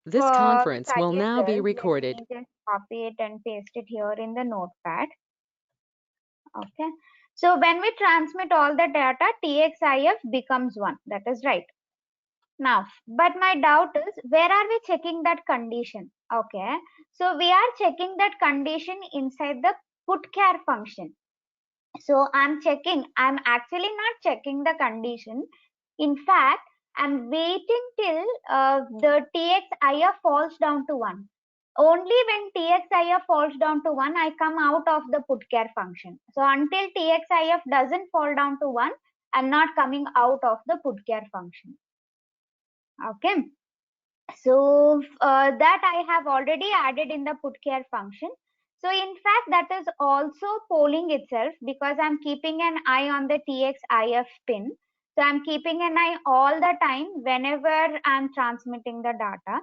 This for conference will such now be cells. Let recorded. me just copy it and paste it here in the notepad. Okay. So when we transmit all the data, TXIF becomes 1. That is right. Now, but my doubt is, where are we checking that condition? Okay. So we are checking that condition inside the putchar function. So I'm actually not checking the condition. In fact, I'm waiting till the TXIF falls down to 1. Only when TXIF falls down to 1, I come out of the putchar function. So until TXIF doesn't fall down to 1, I'm not coming out of the putchar function. Okay. So that I have already added in the putchar function. So in fact, that is also polling itself because I'm keeping an eye on the TXIF pin. So I'm keeping an eye all the time whenever I'm transmitting the data.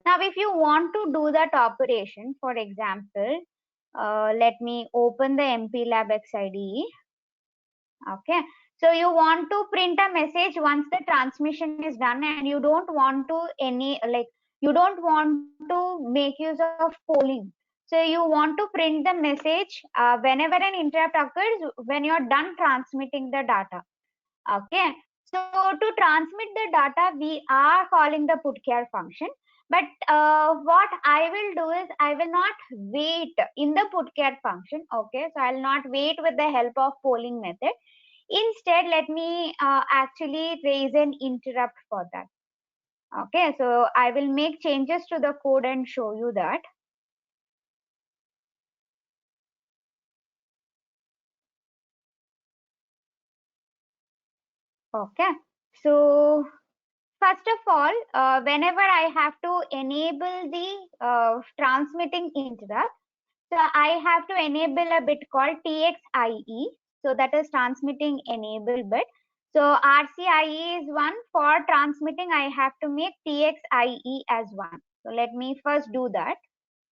Now, if you want to do that operation, for example, let me open the MPLAB XIDE. Okay. So you want to print a message once the transmission is done, and you don't want to you don't want to make use of polling. So you want to print the message whenever an interrupt occurs when you're done transmitting the data. Okay. So to transmit the data, we are calling the putchar function. But what I will do is I will not wait in the putchar function. Okay. So I'll not wait with the help of polling method. Instead, let me actually raise an interrupt for that. Okay, so I will make changes to the code and show you that. Okay, so first of all, whenever I have to enable the transmitting interrupt, so I have to enable a bit called TXIE. So that is transmitting enable bit. So RCIE is 1. For transmitting, I have to make TXIE as 1. So let me first do that.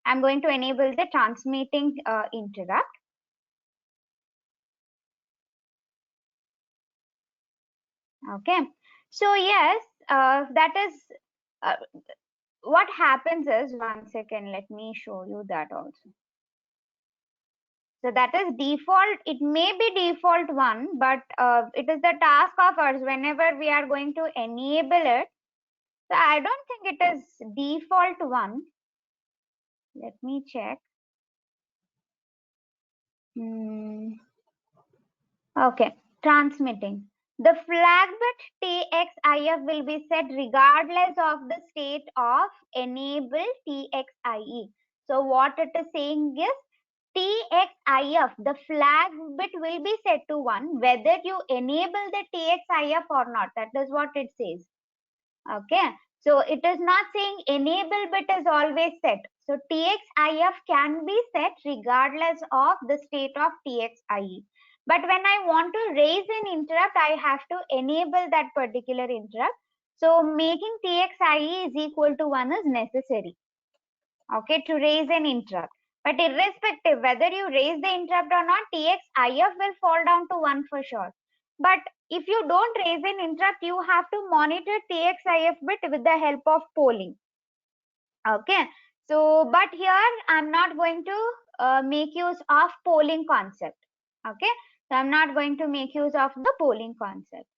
I'm going to enable the transmitting interrupt. Okay. So yes, that is what happens is, 1 second, let me show you that also. So that is default. It may be default 1, but it is the task of ours whenever we are going to enable it. So I don't think it is default 1. Let me check. Okay, transmitting. The flag bit TXIF will be set regardless of the state of enable TXIE. So what it is saying is TXIF, the flag bit will be set to 1 whether you enable the TXIF or not. That is what it says. Okay. So it is not saying enable bit is always set. So TXIF can be set regardless of the state of TXIE. But when I want to raise an interrupt, I have to enable that particular interrupt. So making TXIE is equal to 1 is necessary. Okay, to raise an interrupt. But irrespective whether you raise the interrupt or not, TXIF will fall down to 1 for sure. But if you don't raise an interrupt, you have to monitor TXIF bit with the help of polling. Okay, so but here I'm not going to make use of polling concept. Okay, so I'm not going to make use of the polling concept.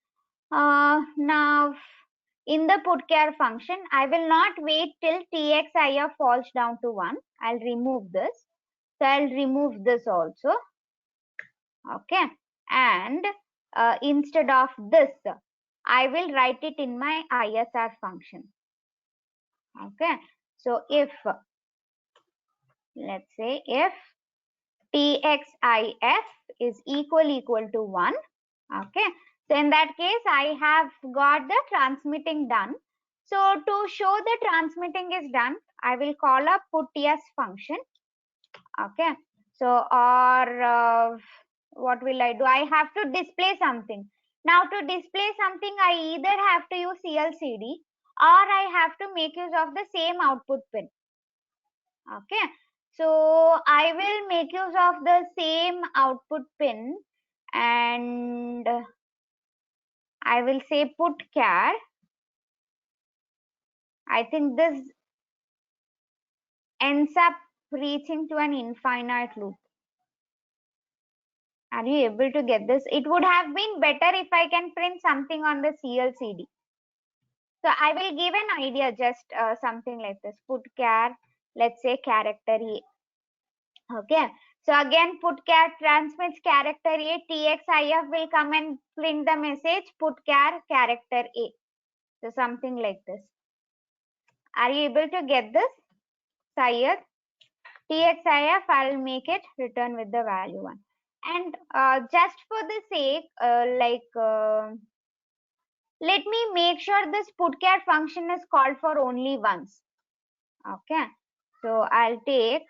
Now in the putchar function, I will not wait till TXIF falls down to 1. I'll remove this. So I'll remove this also. Okay, and instead of this, I will write it in my ISR function. Okay, so if, let's say, if TXIF is equal to 1, okay, so in that case, I have got the transmitting done. So to show the transmitting is done, I will call a putTS function. Okay, so or what will I do? I have to display something. Now to display something, I either have to use CLCD or I have to make use of the same output pin. Okay, so I will make use of the same output pin and I will say putchar. I think this ends up reaching to an infinite loop. Are you able to get this? It would have been better if I can print something on the CLCD. So I will give an idea, just something like this. Put char, let's say character A. Okay. So again, put char transmits character A. TXIF will come and print the message. Put char character A. So something like this. Are you able to get this? Syed. TXIF, I'll make it return with the value 1. And just for the sake, let me make sure this putchar function is called for only once. Okay. So I'll take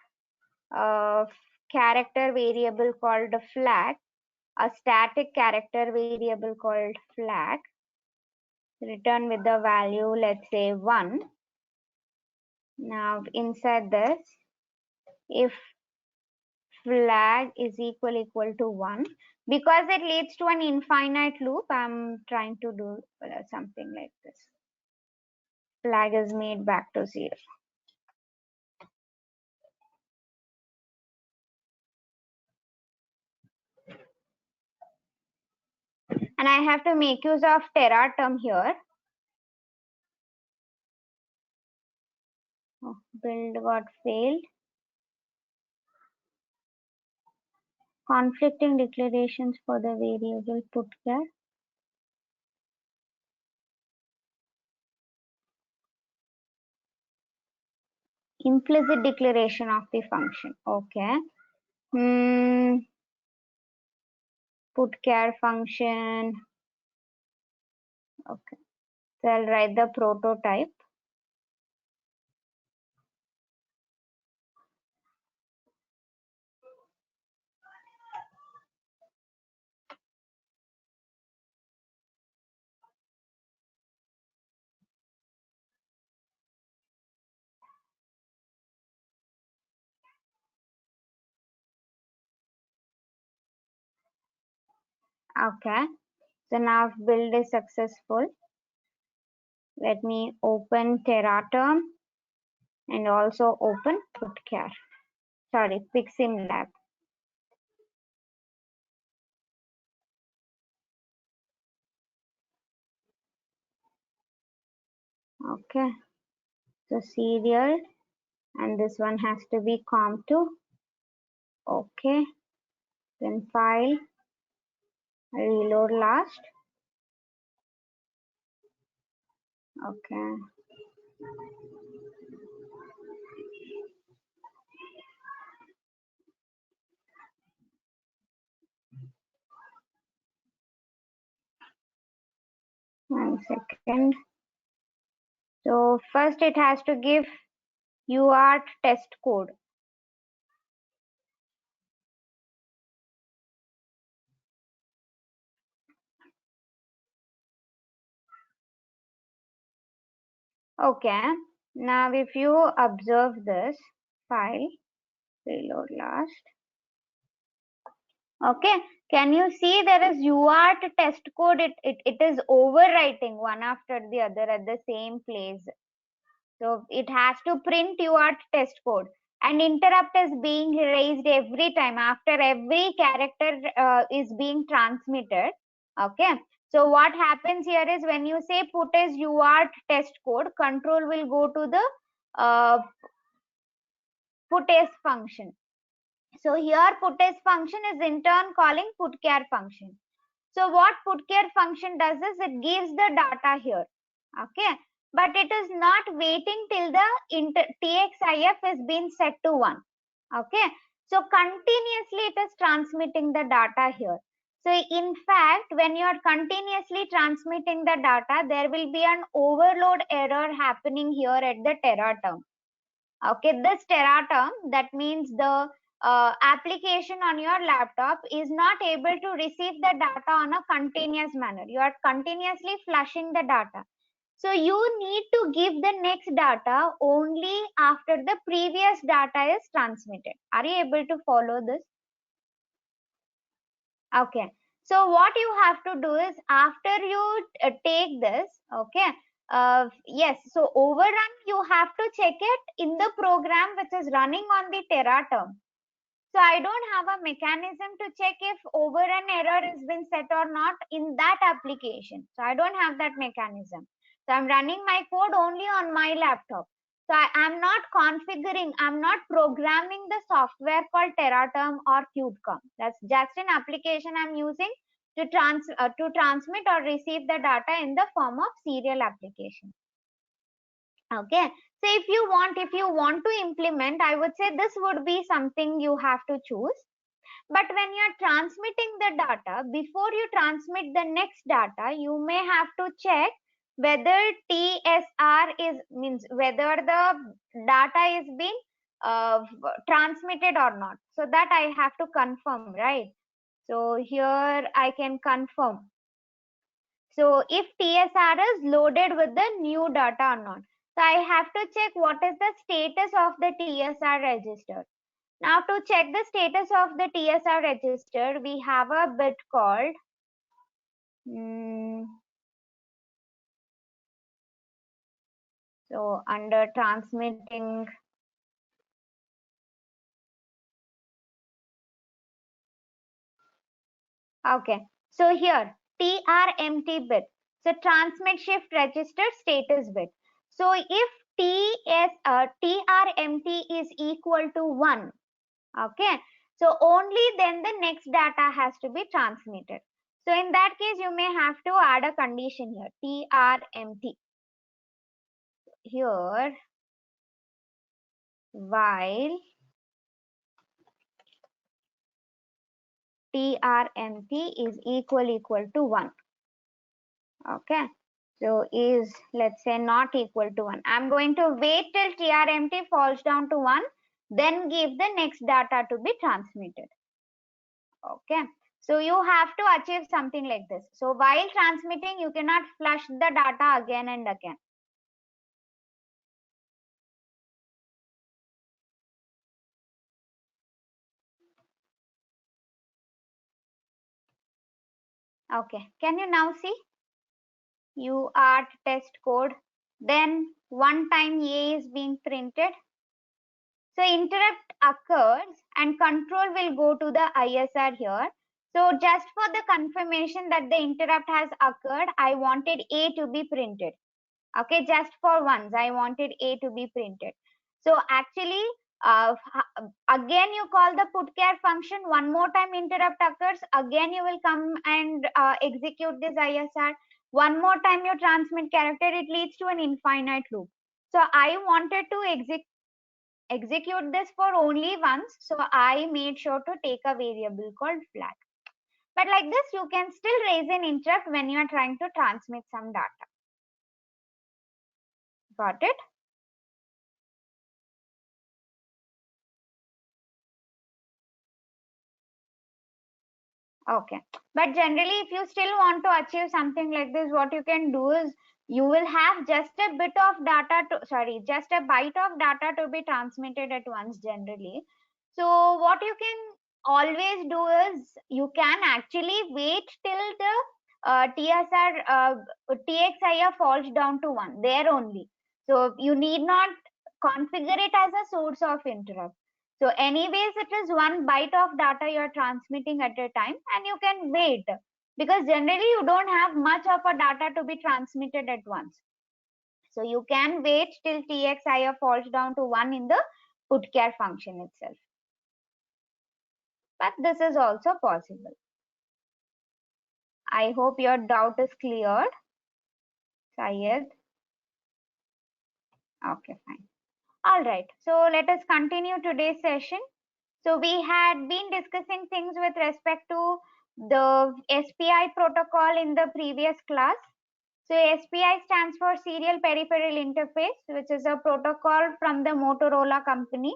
a character variable called flag, a static character variable called flag, return with the value, let's say 1. Now inside this, if flag is equal to 1, because it leads to an infinite loop, I'm trying to do something like this. Flag is made back to 0. And I have to make use of Terra term here. Oh, build got failed. Conflicting declarations for the variable putchar. Implicit declaration of the function. Okay. Putchar function. Okay. So I'll write the prototype. Okay. So now build is successful. Let me open Terra term and also open putchar. Sorry, Piximlab. Okay. So serial, and this one has to be comp2. Okay. Then file, reload last. Okay. One second. So first it has to give UART test code. Okay. Now if you observe this file, reload last. Okay. Can you see there is UART test code? It is overwriting one after the other at the same place. So it has to print UART test code, and interrupt is being raised every time after every character is being transmitted. Okay. So what happens here is when you say put as UART test code, control will go to the put as function. So here put as function is in turn calling putchar function. So what putchar function does is it gives the data here. Okay. But it is not waiting till the TXIF is been set to 1. Okay. So continuously it is transmitting the data here. So in fact, when you are continuously transmitting the data, there will be an overload error happening here at the Terra term. Okay, this Terra term, that means the application on your laptop is not able to receive the data on a continuous manner. You are continuously flushing the data. So you need to give the next data only after the previous data is transmitted. Are you able to follow this? Okay. So what you have to do is after you take this, okay, Yes, so overrun, you have to check it in the program which is running on the Terra term. So I don't have a mechanism to check if overrun error has been set or not in that application. So I don't have that mechanism. So I'm running my code only on my laptop. So I'm not configuring, I'm not programming the software called Terraterm or CubeCom. That's just an application I'm using to transmit or receive the data in the form of serial application. Okay, so if you want to implement, I would say this would be something you have to choose. But when you are transmitting the data, before you transmit the next data, you may have to check whether TSR is means whether the data is being transmitted or not. So that I have to confirm, right? So here I can confirm. So if TSR is loaded with the new data or not. So I have to check what is the status of the TSR register. Now to check the status of the TSR register, we have a bit called so under transmitting. Okay, so here TRMT bit, so transmit shift register status bit. So if TRMT is equal to 1, okay, so only then the next data has to be transmitted. So in that case, you may have to add a condition here, TRMT. Here, while TRMT is equal to 1. Okay. So is, let's say, not equal to 1. I'm going to wait till TRMT falls down to 1, then give the next data to be transmitted. Okay. So you have to achieve something like this. So while transmitting, you cannot flush the data again and again. Okay. Can you now see? UART test code. Then one time A is being printed. So interrupt occurs and control will go to the ISR here. So just for the confirmation that the interrupt has occurred, I wanted A to be printed. Okay, just for once, I wanted A to be printed. So actually, again you call the putchar function, one more time interrupt occurs, again you will come and execute this ISR. One more time you transmit character, it leads to an infinite loop. So I wanted to execute this for only once, so I made sure to take a variable called flag. But like this, you can still raise an interrupt when you are trying to transmit some data. Got it? Okay. But generally, if you still want to achieve something like this, what you can do is you will have just a bit of data to, sorry, just a byte of data to be transmitted at once generally. So what you can always do is you can actually wait till the TXIR falls down to 1 there only. So you need not configure it as a source of interrupt. So anyways, it is 1 byte of data you are transmitting at a time and you can wait because generally you don't have much of a data to be transmitted at once. So you can wait till TXIR falls down to 1 in the putchar function itself. But this is also possible. I hope your doubt is cleared, Syed. Okay, fine. All right. So let us continue today's session. So we had been discussing things with respect to the SPI protocol in the previous class. So SPI stands for Serial Peripheral Interface, which is a protocol from the Motorola company.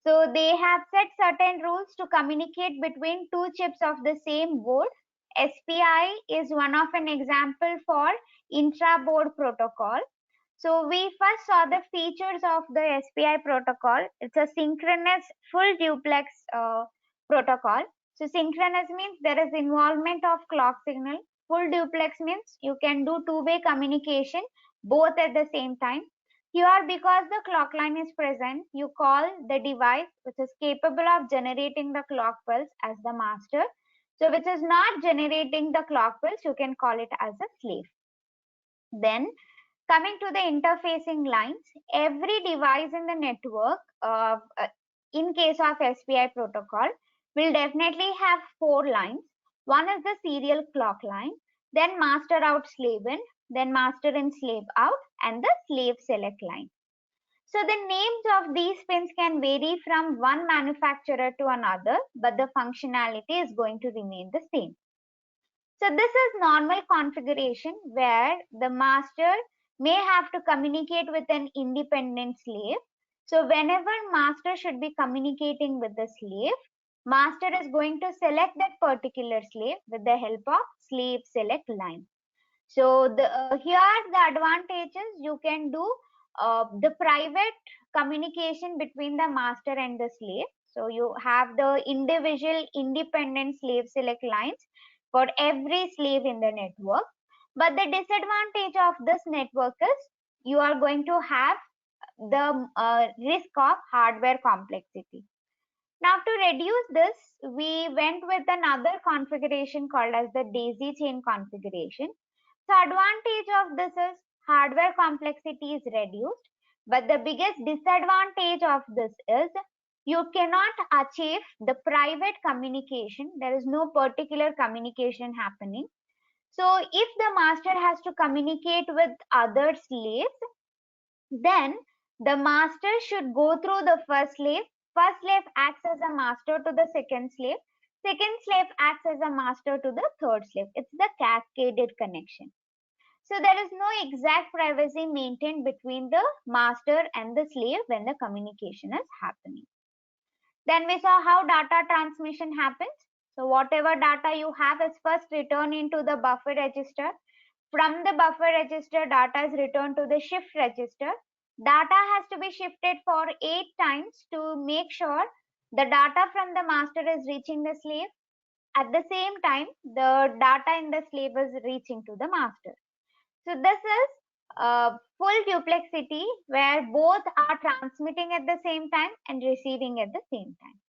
So they have set certain rules to communicate between two chips of the same board. SPI is one of an example for intra-board protocol. So we first saw the features of the SPI protocol. It's a synchronous full duplex protocol. So synchronous means there is involvement of clock signal. Full duplex means you can do two-way communication both at the same time. Here, because the clock line is present, you call the device which is capable of generating the clock pulse as the master. So which is not generating the clock pulse, you can call it as a slave. Then coming to the interfacing lines, every device in the network, in case of SPI protocol, will definitely have 4 lines. One is the serial clock line, then master out slave in, then master in slave out, and the slave select line. So the names of these pins can vary from one manufacturer to another, but the functionality is going to remain the same. So this is normal configuration where the master may have to communicate with an independent slave. So whenever master should be communicating with the slave, master is going to select that particular slave with the help of slave select line. So here the advantages, you can do the private communication between the master and the slave. So you have the individual independent slave select lines for every slave in the network. But the disadvantage of this network is you are going to have the risk of hardware complexity. Now to reduce this, we went with another configuration called as the daisy chain configuration. The advantage of this is hardware complexity is reduced, but the biggest disadvantage of this is you cannot achieve the private communication. There is no particular communication happening. So if the master has to communicate with other slaves, then the master should go through the first slave. First slave acts as a master to the second slave. Second slave acts as a master to the third slave. It's the cascaded connection. So there is no exact privacy maintained between the master and the slave when the communication is happening. Then we saw how data transmission happens. So whatever data you have is first returned into the buffer register. From the buffer register, data is returned to the shift register. Data has to be shifted for 8 times to make sure the data from the master is reaching the slave. At the same time, the data in the slave is reaching to the master. So this is full duplexity where both are transmitting at the same time and receiving at the same time.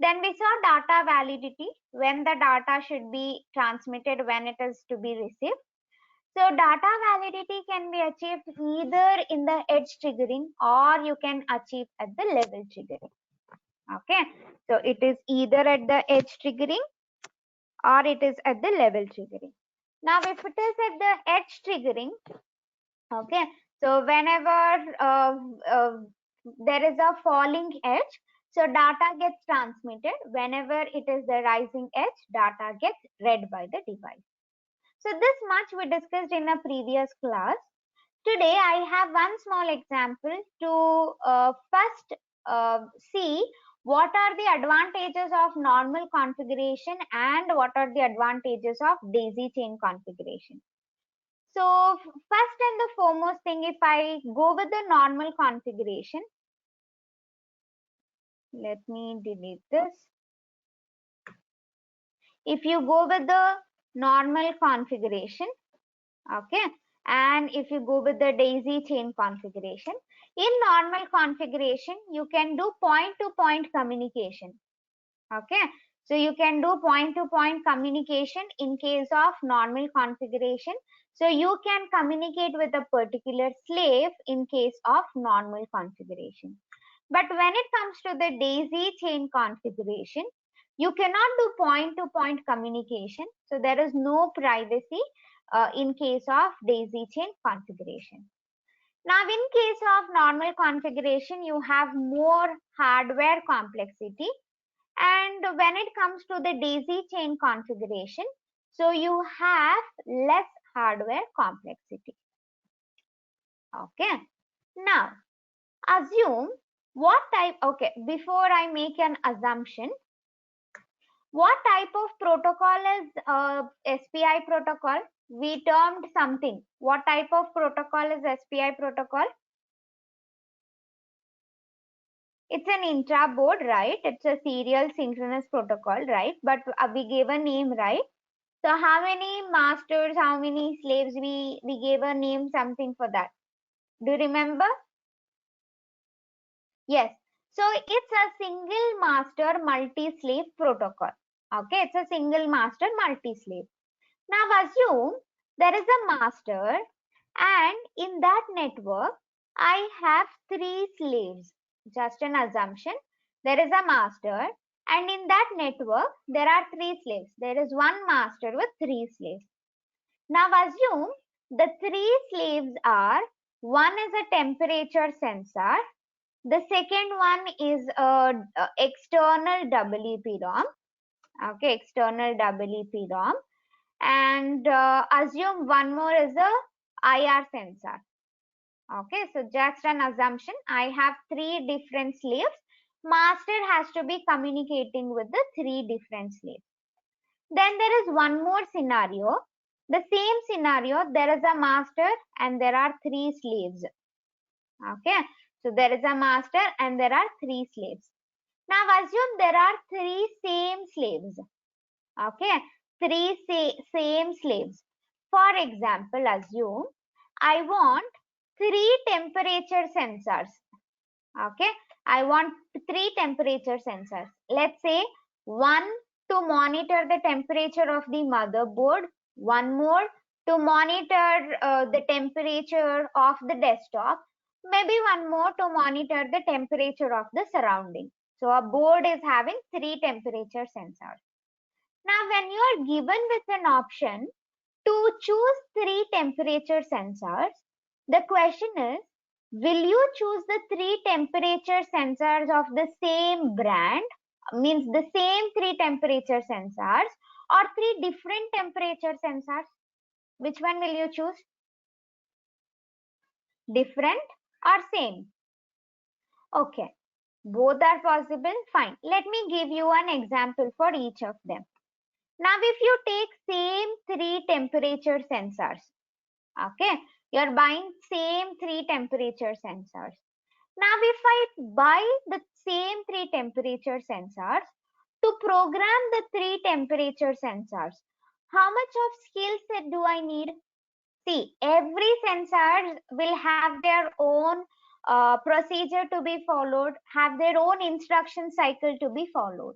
Then we saw data validity, when the data should be transmitted, when it is to be received. So data validity can be achieved either in the edge triggering or you can achieve at the level triggering. Okay, so it is either at the edge triggering or it is at the level triggering. Now if it is at the edge triggering, okay, so whenever there is a falling edge, so data gets transmitted. Whenever it is the rising edge, data gets read by the device. So this much we discussed in a previous class. Today I have one small example to first see what are the advantages of normal configuration and what are the advantages of daisy chain configuration. So first and the foremost thing, if I go with the normal configuration, let me delete this. If you go with the normal configuration, okay, and if you go with the daisy chain configuration, in normal configuration, you can do point-to-point communication. Okay, so you can do point-to-point communication in case of normal configuration. So you can communicate with a particular slave in case of normal configuration. But when it comes to the daisy chain configuration, you cannot do point-to-point communication. So there is no privacy in case of daisy chain configuration. Now, in case of normal configuration, you have more hardware complexity. And when it comes to the daisy chain configuration, so you have less hardware complexity. Okay. Now, assume what type, okay, before I make an assumption, what type of protocol is SPI protocol? We termed something. What type of protocol is SPI protocol? It's an intra-board, right? It's a serial synchronous protocol, right? But we gave a name, right? So how many masters, how many slaves, we gave a name something for that. Do you remember? Yes. So it's a single master multi-slave protocol. Okay, it's a single master multi-slave. Now assume there is a master and in that network I have 3 slaves. Just an assumption. There is a master and in that network there are 3 slaves. There is one master with 3 slaves. Now assume the 3 slaves are, one is a temperature sensor, the second one is a external EEPROM. Okay, external EEPROM. And assume one more is a IR sensor. Okay, so just an assumption. I have 3 different slaves. Master has to be communicating with the 3 different slaves. Then there is one more scenario. The same scenario, there is a master and there are 3 slaves. Okay, so there is a master and there are 3 slaves. Now assume there are 3 same slaves. Okay, same slaves. For example, assume I want 3 temperature sensors. Okay, I want 3 temperature sensors. Let's say one to monitor the temperature of the motherboard, one more to monitor the temperature of the desktop, maybe one more to monitor the temperature of the surrounding. So a board is having 3 temperature sensors. Now, when you are given with an option to choose 3 temperature sensors, the question is, will you choose the 3 temperature sensors of the same brand, means the same 3 temperature sensors, or 3 different temperature sensors? Which one will you choose? Different or same? Okay, both are possible. Fine. Let me give you an example for each of them. Now, if you take same 3 temperature sensors, okay, you're buying same 3 temperature sensors. Now, if I buy the same 3 temperature sensors to program the 3 temperature sensors, how much of skill set do I need? See, every sensor will have their own procedure to be followed, have their own instruction cycle to be followed.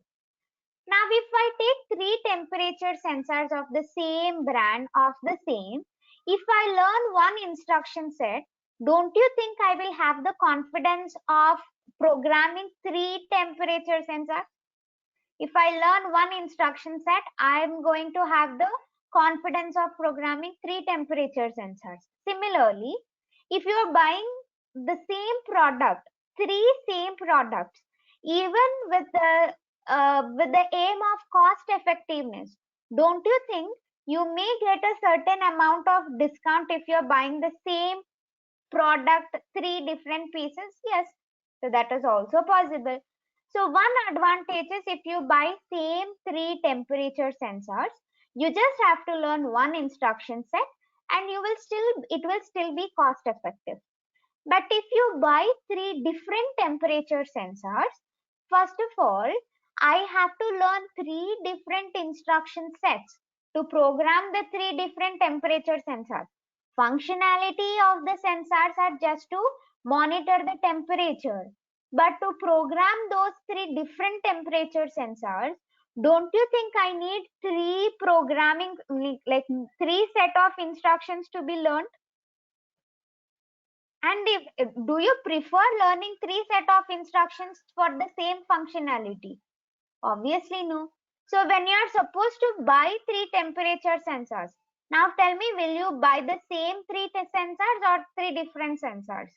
Now, if I take 3 temperature sensors of the same brand, of the same, if I learn one instruction set, don't you think I will have the confidence of programming 3 temperature sensors? If I learn one instruction set, I am going to have the confidence of programming 3 temperature sensors. Similarly, if you are buying the same product, 3 same products, even with the aim of cost effectiveness, don't you think you may get a certain amount of discount if you're buying the same product, 3 different pieces? Yes, so that is also possible. So one advantage is, if you buy same 3 temperature sensors, you just have to learn one instruction set and it will still be cost effective. But if you buy 3 different temperature sensors, first of all, I have to learn 3 different instruction sets to program the 3 different temperature sensors. Functionality of the sensors are just to monitor the temperature. But to program those 3 different temperature sensors, don't you think I need 3 programming, like 3 set of instructions to be learned? And do you prefer learning 3 set of instructions for the same functionality? Obviously no. So when you are supposed to buy 3 temperature sensors, now tell me, will you buy the same sensors or 3 different sensors?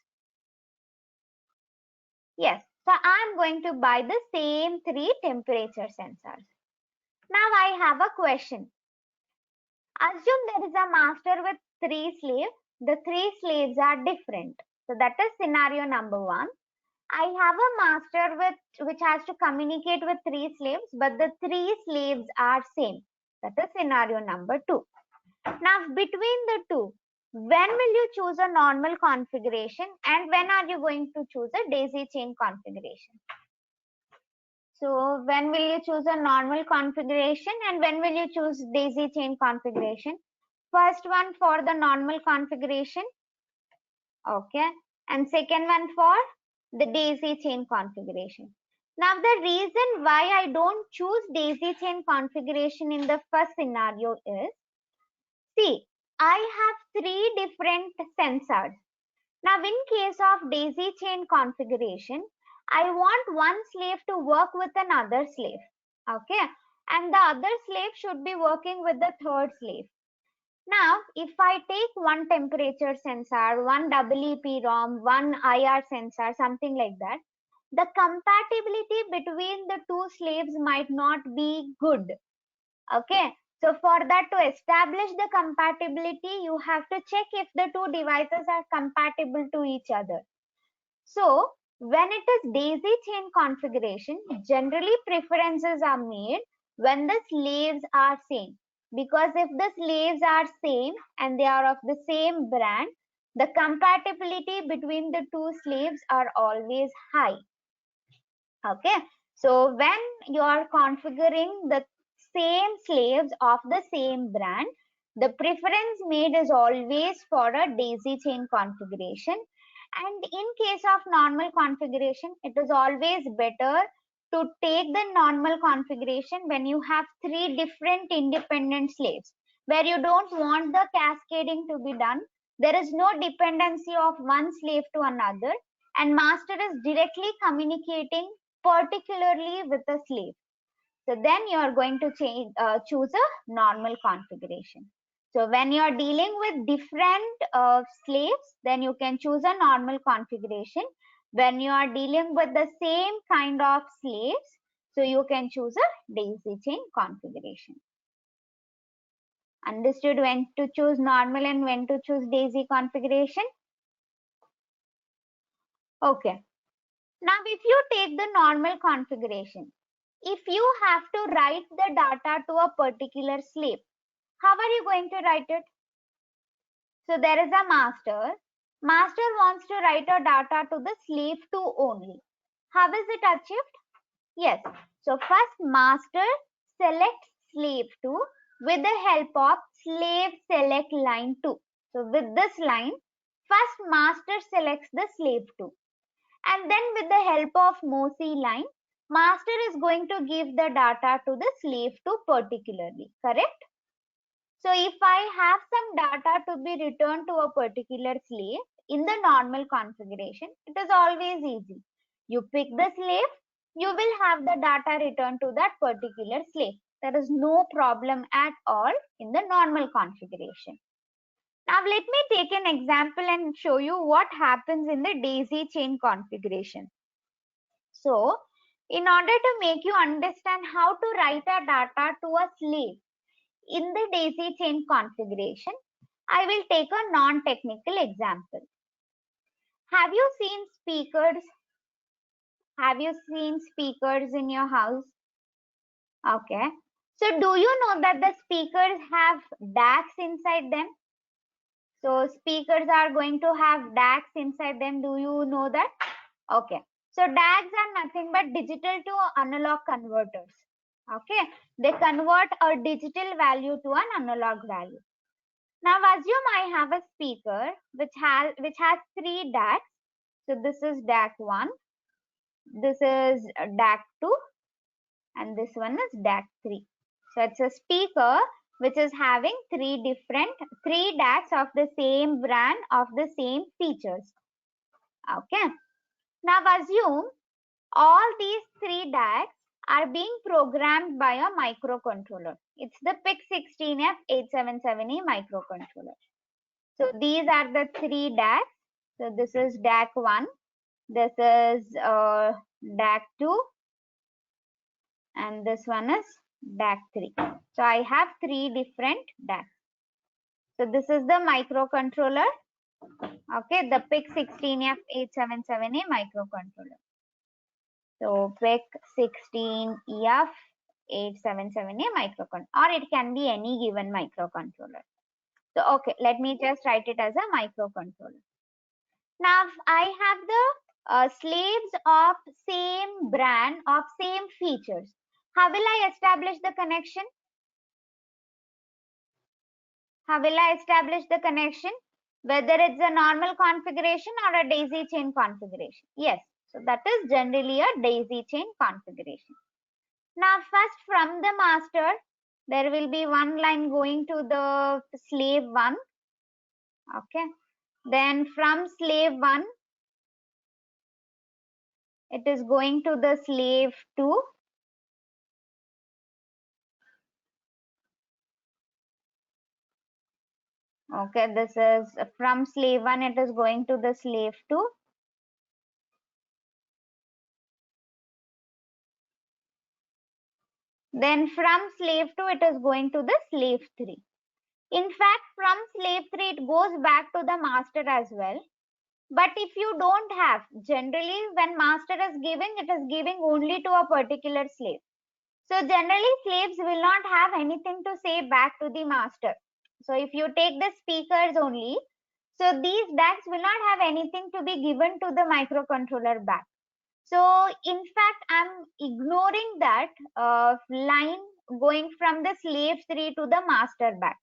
Yes. So I am going to buy the same 3 temperature sensors. Now I have a question. Assume there is a master with 3 slaves. The 3 slaves are different. So that is scenario number 1. I have a master which has to communicate with 3 slaves, but the 3 slaves are same. That is scenario number 2. Now, between the two, when will you choose a normal configuration and when are you going to choose a daisy chain configuration? So when will you choose a normal configuration and when will you choose daisy chain configuration? First one for the normal configuration, okay, and second one for the daisy chain configuration. Now the reason why I don't choose daisy chain configuration in the first scenario is, see, I have three different sensors. Now in case of daisy chain configuration, I want one slave to work with another slave, okay, and the other slave should be working with the third slave. Now, if I take one temperature sensor, one EEPROM, one IR sensor, something like that, the compatibility between the two slaves might not be good. Okay. So for that to establish the compatibility, you have to check if the two devices are compatible to each other. So when it is daisy chain configuration, generally preferences are made when the slaves are same. Because if the slaves are same and they are of the same brand, the compatibility between the two slaves are always high. Okay. So when you are configuring the same slaves of the same brand, the preference made is always for a daisy chain configuration. And in case of normal configuration, it is always better to take the normal configuration when you have three different independent slaves, where you don't want the cascading to be done. There is no dependency of one slave to another, and master is directly communicating particularly with the slave. So then you are going to choose a normal configuration. So when you are dealing with different slaves, then you can choose a normal configuration. When you are dealing with the same kind of slaves, so you can choose a daisy chain configuration. Understood when to choose normal and when to choose daisy configuration? Okay. Now if you take the normal configuration, if you have to write the data to a particular slave, how are you going to write it? So there is a master. Master wants to write a data to the slave 2 only. How is it achieved? Yes. So first master selects slave 2 with the help of slave select line 2. So with this line, first master selects the slave 2. And then with the help of MOSI line, master is going to give the data to the slave 2 particularly, correct? So if I have some data to be returned to a particular slave in the normal configuration, it is always easy. You pick the slave, you will have the data returned to that particular slave. There is no problem at all in the normal configuration. Now let me take an example and show you what happens in the daisy chain configuration. So in order to make you understand how to write a data to a slave in the daisy chain configuration, I will take a non-technical example. Have you seen speakers? Have you seen speakers in your house? Okay. So do you know that the speakers have DACs inside them? So speakers are going to have DACs inside them. Do you know that? Okay. So DACs are nothing but digital to analog converters. Okay. They convert a digital value to an analog value. Now assume I have a speaker which has three DACs. So this is DAC 1, this is DAC 2, and this one is DAC 3. So it's a speaker which is having three DACs of the same brand of the same features. Okay. Now assume all these three DACs are being programmed by a microcontroller. It's the PIC16F877E microcontroller. So these are the three DACs. So this is DAC 1, this is DAC 2, and this one is DAC 3. So I have three different DACs. So this is the microcontroller. Okay, the PIC16F877A microcontroller. So PIC16EF877A microcontroller, or it can be any given microcontroller. So okay, let me just write it as a microcontroller. Now I have the slaves of same brand of same features. How will I establish the connection? How will I establish the connection? Whether it's a normal configuration or a daisy chain configuration. Yes, so that is generally a daisy chain configuration. Now first from the master, there will be one line going to the slave 1. Okay. Then from slave 1, it is going to the slave 2. Okay, this is from slave 1, it is going to the slave 2. Then from slave 2, it is going to the slave 3. In fact, from slave 3, it goes back to the master as well. But if you don't have, generally when master is giving, it is giving only to a particular slave. So generally slaves will not have anything to say back to the master. So if you take the speakers only, so these DACs will not have anything to be given to the microcontroller back. So in fact, I'm ignoring that line going from the slave 3 to the master back,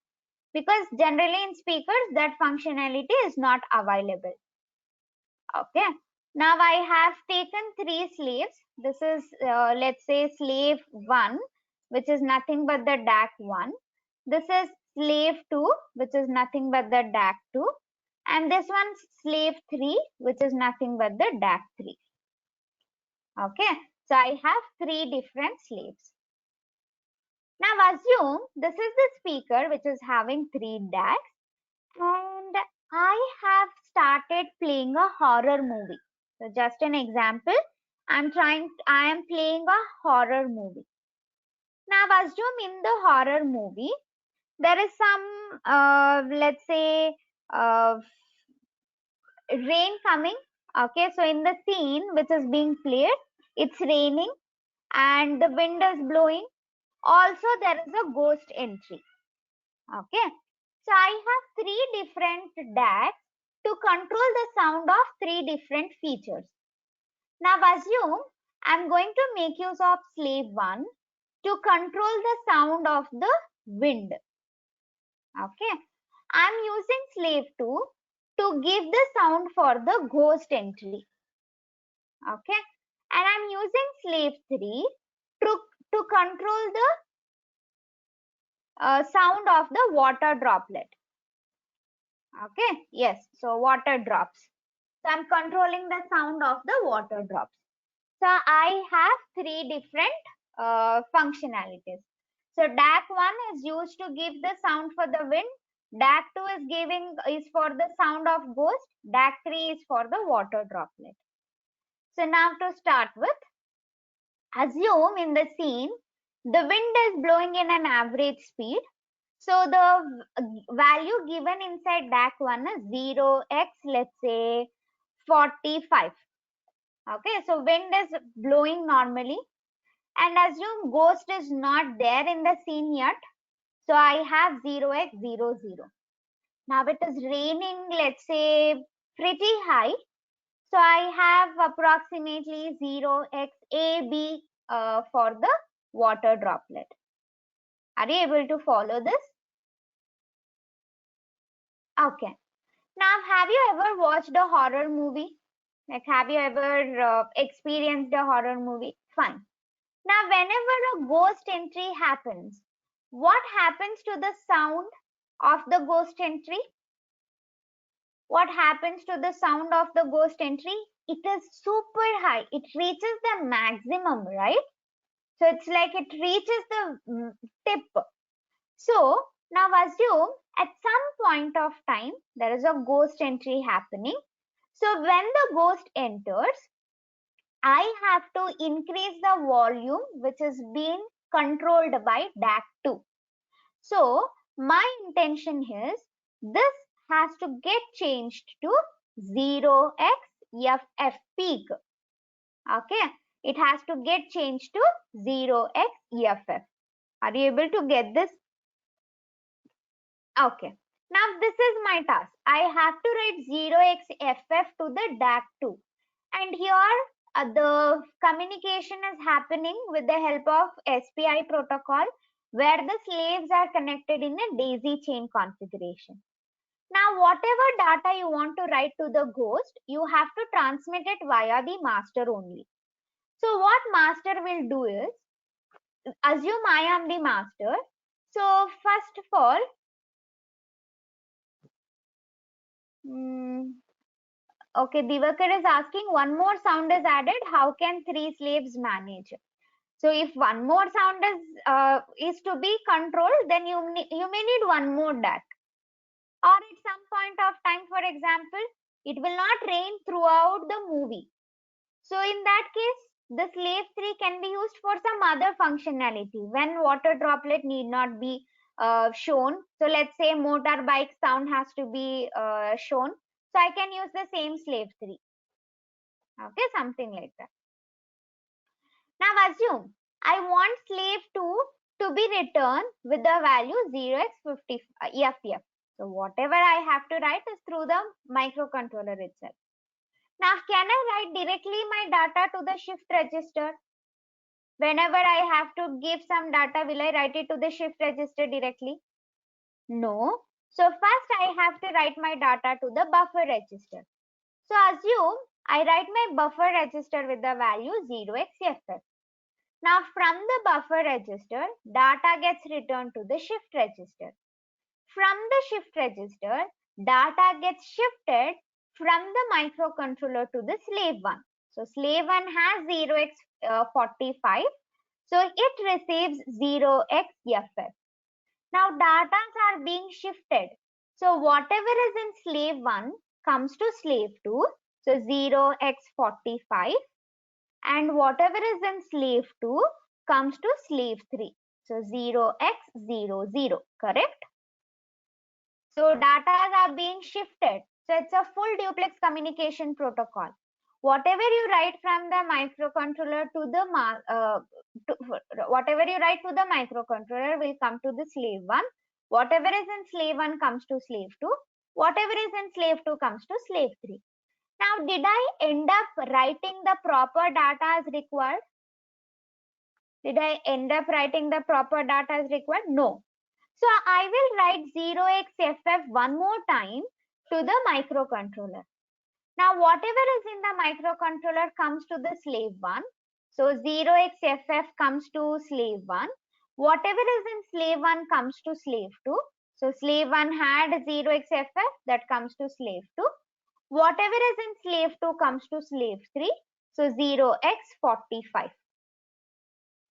because generally in speakers that functionality is not available. Okay. Now I have taken 3 slaves. This is let's say slave 1, which is nothing but the DAC 1. This is slave 2, which is nothing but the DAC 2. And this one slave 3, which is nothing but the DAC 3. Okay. So I have 3 different slaves. Now assume this is the speaker which is having 3 DACs, and I have started playing a horror movie. So just an example, I am playing a horror movie. Now assume in the horror movie, there is some, let's say, rain coming. Okay, so in the scene which is being played, it's raining and the wind is blowing. Also, there is a ghost entry. Okay, so I have 3 different DACs to control the sound of 3 different features. Now assume I'm going to make use of slave 1 to control the sound of the wind. Okay, I'm using slave 2 to give the sound for the ghost entry. Okay, and I'm using slave 3 to control the sound of the water droplet. Okay, yes, so water drops. So I'm controlling the sound of the water drops. So I have 3 different functionalities. So DAC 1 is used to give the sound for the wind. DAC 2 is for the sound of ghost. DAC 3 is for the water droplet. So now to start with, assume in the scene the wind is blowing in an average speed. So the value given inside DAC 1 is 0x, let's say 45. Okay, so wind is blowing normally, and assume ghost is not there in the scene yet. So I have 0x00. Now it is raining, let's say pretty high. So I have approximately 0xAB for the water droplet. Are you able to follow this? Okay. Now, have you ever watched a horror movie? Like, have you ever experienced a horror movie? Fine. Now, whenever a ghost entry happens, what happens to the sound of the ghost entry? What happens to the sound of the ghost entry? It is super high. It reaches the maximum, right? So it's like it reaches the tip. So now assume at some point of time there is a ghost entry happening. So when the ghost enters, I have to increase the volume which is being controlled by DAC 2. So my intention is this has to get changed to 0x FF peak. Okay, it has to get changed to 0x EFF. Are you able to get this? Okay. Now this is my task. I have to write 0x FF to the DAC 2. And here the communication is happening with the help of SPI protocol, where the slaves are connected in a daisy chain configuration. Now, whatever data you want to write to the ghost, you have to transmit it via the master only. So what master will do is, assume I am the master. So first of all, okay, Divakar is asking, one more sound is added. How can 3 slaves manage? So if one more sound is to be controlled, then you may need one more DAC. Or at some point of time, for example, it will not rain throughout the movie. So in that case, the slave 3 can be used for some other functionality when water droplet need not be shown. So let's say motorbike sound has to be shown. So I can use the same slave 3. Okay, something like that. Now assume I want slave 2 to be returned with the value 0x50 FF. So whatever I have to write is through the microcontroller itself. Now can I write directly my data to the shift register? Whenever I have to give some data, will I write it to the shift register directly? No. So first I have to write my data to the buffer register. So assume I write my buffer register with the value 0xFF. Now from the buffer register, data gets returned to the shift register. From the shift register, data gets shifted from the microcontroller to the slave 1. So slave 1 has 0x45. So it receives 0xFF. Now data are being shifted. So whatever is in slave 1 comes to slave 2. So 0x45. And whatever is in slave 2 comes to slave 3. So 0x00. Correct? So data are being shifted. So it's a full duplex communication protocol. Whatever you write from the microcontroller to the whatever you write to the microcontroller will come to the slave 1. Whatever is in slave 1 comes to slave 2. Whatever is in slave 2 comes to slave 3. Now, did I end up writing the proper data as required? Did I end up writing the proper data as required? No. So I will write 0xFF one more time to the microcontroller. Now whatever is in the microcontroller comes to the slave 1. So 0xFF comes to slave 1. Whatever is in slave 1 comes to slave 2. So slave 1 had 0xFF, that comes to slave 2. Whatever is in slave 2 comes to slave 3. So 0x45.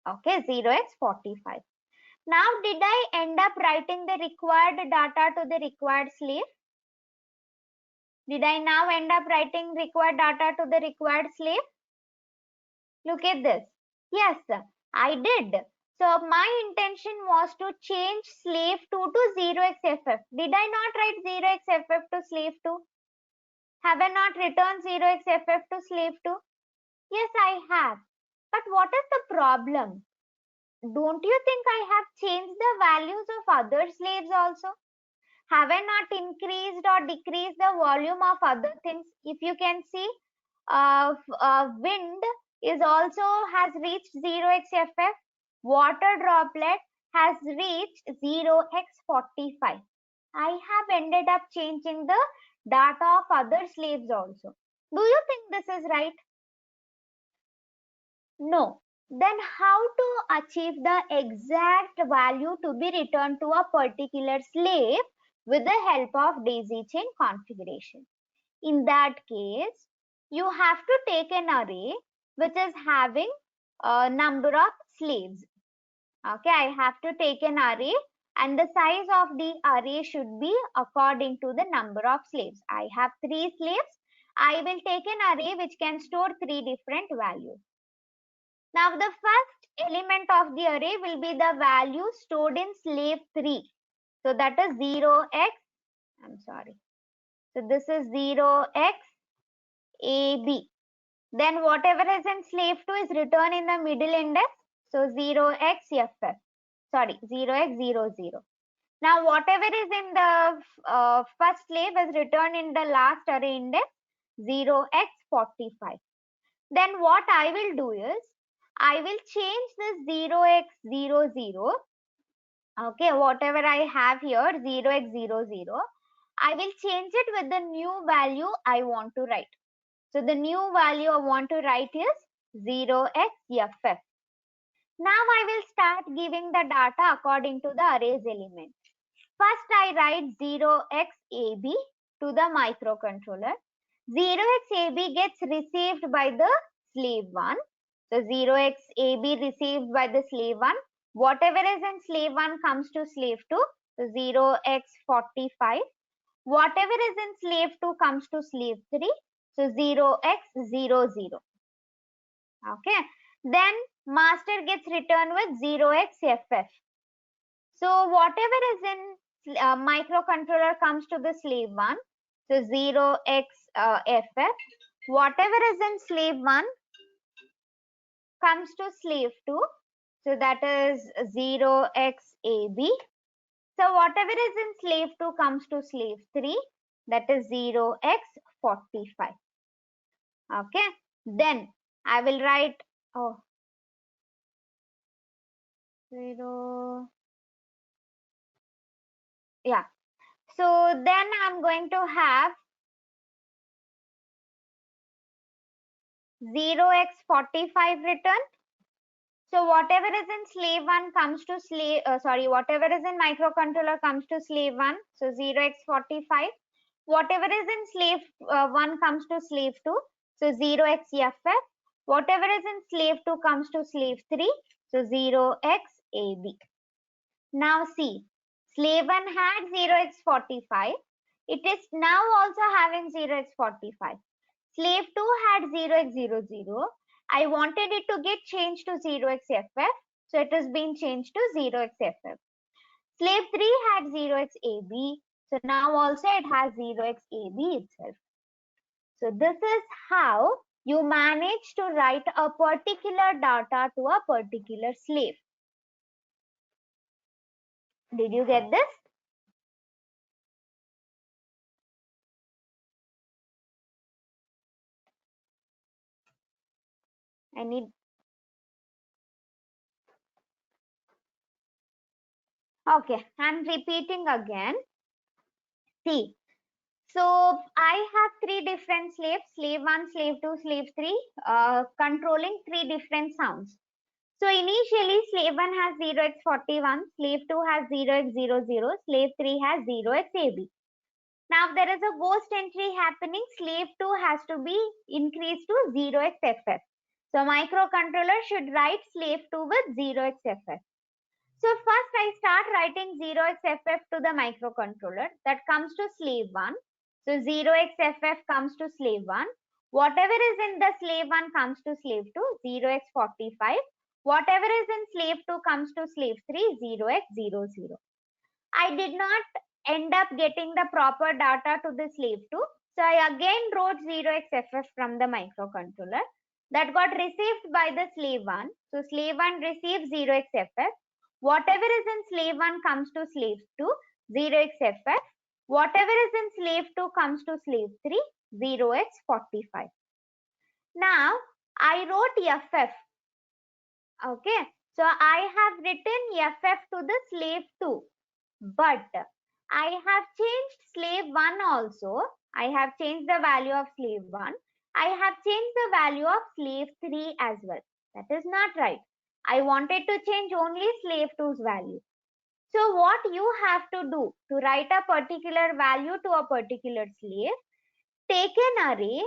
Okay, 0x45. Now, did I end up writing the required data to the required slave? Did I now end up writing required data to the required slave? Look at this. Yes, I did. So, my intention was to change slave 2 to 0xFF. Did I not write 0xFF to slave 2? Have I not returned 0xFF to slave 2? Yes, I have. But what is the problem? Don't you think I have changed the values of other slaves also? Have I not increased or decreased the volume of other things? If you can see, wind is also has reached 0xFF. Water droplet has reached 0x45. I have ended up changing the data of other slaves also. Do you think this is right? No. Then how to achieve the exact value to be returned to a particular slave with the help of daisy chain configuration? In that case, you have to take an array which is having a number of slaves. Okay, I have to take an array and the size of the array should be according to the number of slaves. I have 3 slaves. I will take an array which can store 3 different values. Now the first element of the array will be the value stored in slave 3. So that is 0x, I'm sorry. So this is 0x AB. Then whatever is in slave 2 is written in the middle index. So 0xFF. Sorry, 0x00. Now whatever is in the first slave is written in the last array index 0x45. Then what I will do is, I will change this 0x00, okay, whatever I have here, 0x00, I will change it with the new value I want to write. So the new value I want to write is 0xFF. Now I will start giving the data according to the array's element. First I write 0xAB to the microcontroller. 0xAB gets received by the slave 1. So 0xAB received by the slave 1. Whatever is in slave 1 comes to slave 2. So 0x45. Whatever is in slave 2 comes to slave 3. So 0x00. Okay. Then master gets returned with 0xFF. So whatever is in microcontroller comes to the slave 1. So 0xFF. Whatever is in slave 1 comes to slave 2. So that is 0xAB. So whatever is in slave 2 comes to slave 3. That is 0x45. Okay. Then I will write, oh, 0. Yeah. So then I'm going to have 0x45 written. So whatever is in slave 1 comes to slave, whatever is in microcontroller comes to slave 1. So 0x45. Whatever is in slave 1 comes to slave 2. So 0xFF. Whatever is in slave 2 comes to slave 3. So 0xAB. Now see, slave 1 had 0x45. It is now also having 0x45. Slave 2 had 0x00. I wanted it to get changed to 0xFF. So it has been changed to 0xFF. Slave 3 had 0xAB. So now also it has 0xAB itself. So this is how you manage to write a particular data to a particular slave. Did you get this? Any? Okay, I'm repeating again. See, so I have three different slaves, slave 1, slave 2, slave 3, controlling three different sounds. So initially slave 1 has 0x41, slave 2 has 0x00, slave 3 has 0xAB. Now there is a ghost entry happening, slave 2 has to be increased to 0xFF. So microcontroller should write slave 2 with 0xFF. So first I start writing 0xFF to the microcontroller, that comes to slave 1. So 0xFF comes to slave 1. Whatever is in the slave 1 comes to slave 2, 0x45. Whatever is in slave 2 comes to slave 3, 0x00. I did not end up getting the proper data to the slave 2. So I again wrote 0xFF from the microcontroller. That got received by the slave 1. So slave 1 receives 0xFF. Whatever is in slave 1 comes to slave 2, 0xFF. Whatever is in slave 2 comes to slave 3, 0x45. Now I wrote FF. Okay. So I have written FF to the slave 2. But I have changed slave 1 also. I have changed the value of slave 1. I have changed the value of slave 3 as well. That is not right. I wanted to change only slave 2's value. So what you have to do to write a particular value to a particular slave, take an array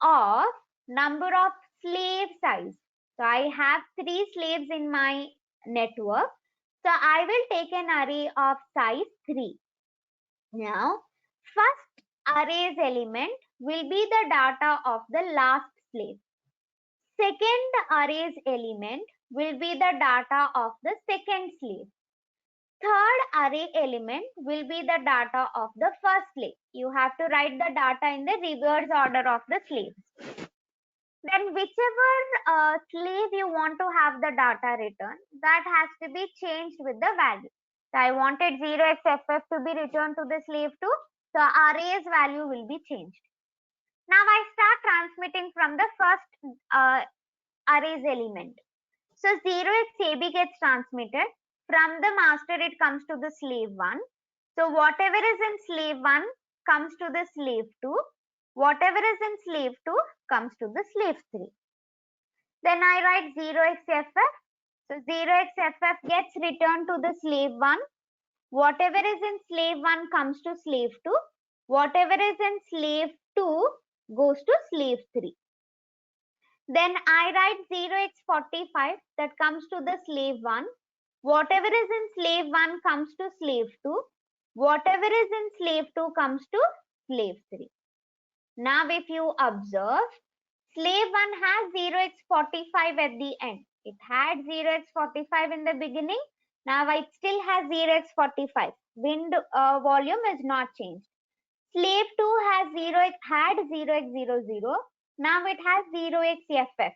of number of slave size. So I have 3 slaves in my network. So I will take an array of size 3. Now, first array's element will be the data of the last slave. Second array's element will be the data of the second slave. Third array element will be the data of the first slave. You have to write the data in the reverse order of the slaves. Then whichever slave you want to have the data written, that has to be changed with the value. So I wanted 0xFF to be returned to the slave 2. So array's value will be changed. Now I start transmitting from the first array's element. So 0xAB gets transmitted. From the master, it comes to the slave 1. So whatever is in slave 1 comes to the slave 2. Whatever is in slave 2 comes to the slave 3. Then I write 0xFF. So 0xFF gets returned to the slave 1. Whatever is in slave 1 comes to slave 2. Whatever is in slave 2 goes to slave 3. Then I write 0x45 that comes to the slave 1. Whatever is in slave 1 comes to slave 2. Whatever is in slave 2 comes to slave 3. Now if you observe, slave 1 has 0x45 at the end. It had 0x45 in the beginning. Now it still has 0x45. Wind volume is not changed. Slave 2 has 0x, had 0x00. Now it has 0xFF.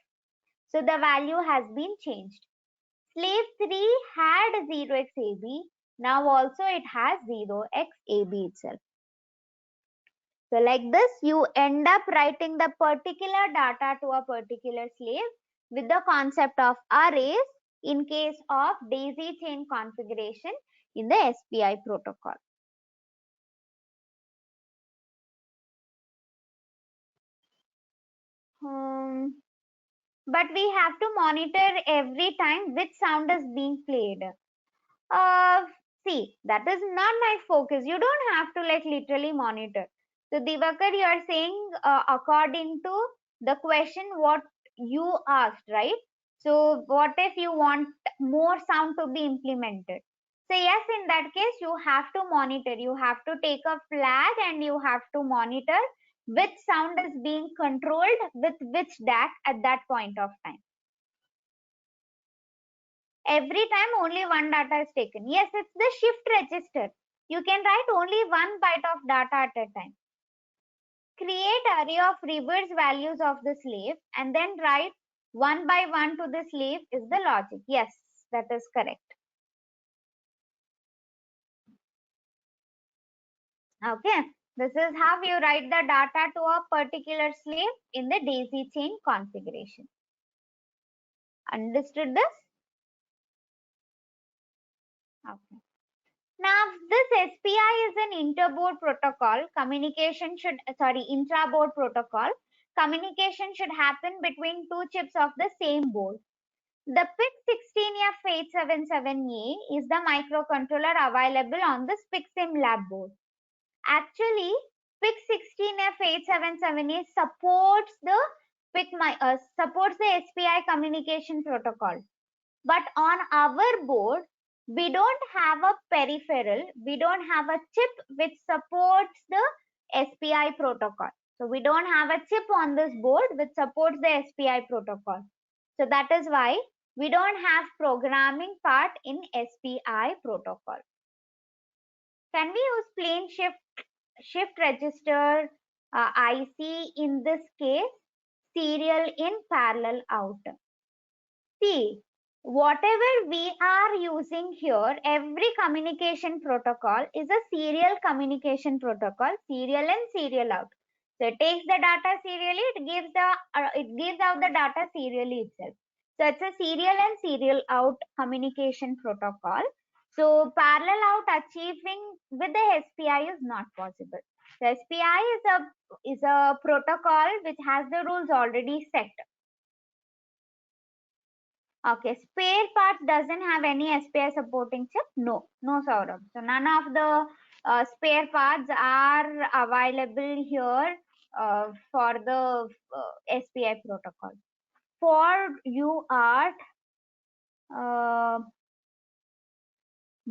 So the value has been changed. Slave 3 had 0xAB. Now also it has 0xAB itself. So like this, you end up writing the particular data to a particular slave with the concept of arrays in case of daisy chain configuration in the SPI protocol. But we have to monitor every time which sound is being played. See, that is not my focus. You don't have to like literally monitor. So Divakar, you are saying according to the question what you asked, right? So what if you want more sound to be implemented? So yes, in that case, you have to monitor. You have to take a flag and you have to monitor which sound is being controlled with which DAC at that point of time. Every time only one data is taken. Yes, it's the shift register. You can write only one byte of data at a time. Create array of reverse values of the slave and then write one by one to the slave is the logic. Yes, that is correct. Okay, this is how you write the data to a particular slave in the daisy chain configuration. Understood this? Okay. Now, this SPI is an interboard protocol. Intra-board protocol. Communication should happen between two chips of the same board. The PIC16F877A is the microcontroller available on the SPICSIM lab board. Actually, PIC16F877A supports the SPI communication protocol. But on our board, we don't have a peripheral, we don't have a chip which supports the SPI protocol. So we don't have a chip on this board which supports the SPI protocol. So that is why we don't have programming part in SPI protocol. Can we use plain shift register IC in this case? Serial in parallel out. See, whatever we are using here, every communication protocol is a serial communication protocol, serial in, serial out. So it takes the data serially, it gives out the data serially itself. So it's a serial and serial out communication protocol. So parallel out achieving with the SPI is not possible. So SPI is a protocol which has the rules already set. Okay, spare parts doesn't have any SPI supporting chip? No, no Saurabh. So none of the spare parts are available here for the SPI protocol. For UART,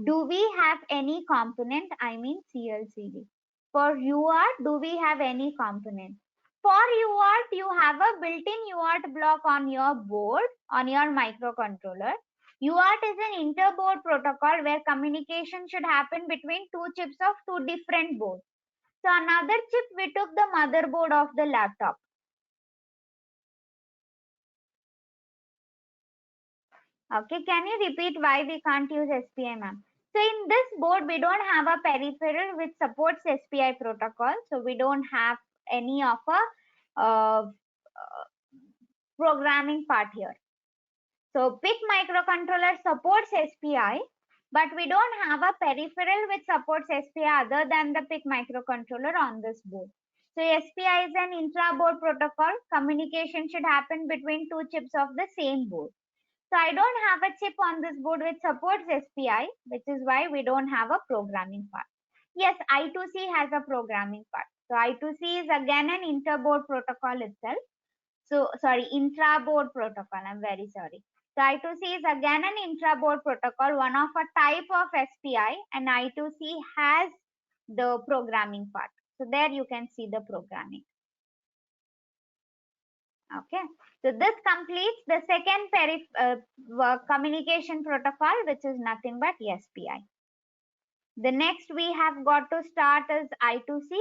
do we have any component? I mean CLCD. For UART, do we have any component? For UART, you have a built-in UART block on your board, on your microcontroller. UART is an interboard protocol where communication should happen between two chips of two different boards. So another chip, we took the motherboard of the laptop. Okay, can you repeat why we can't use SPI, ma'am? So in this board, we don't have a peripheral which supports SPI protocol. So we don't have any of a programming part here. So PIC microcontroller supports SPI, but we don't have a peripheral which supports SPI other than the PIC microcontroller on this board. So SPI is an intra-board protocol. Communication should happen between two chips of the same board. So I don't have a chip on this board which supports SPI, which is why we don't have a programming part. Yes, I2C has a programming part. So I2C is again an inter-board protocol itself. So sorry, intra-board protocol. I'm very sorry. So I2C is again an intra-board protocol, one of a type of SPI, and I2C has the programming part. So there you can see the programming. Okay. So this completes the second communication protocol, which is nothing but SPI. The next we have got to start is I2C.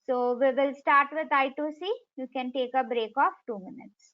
So we will start with I2C. You can take a break of 2 minutes.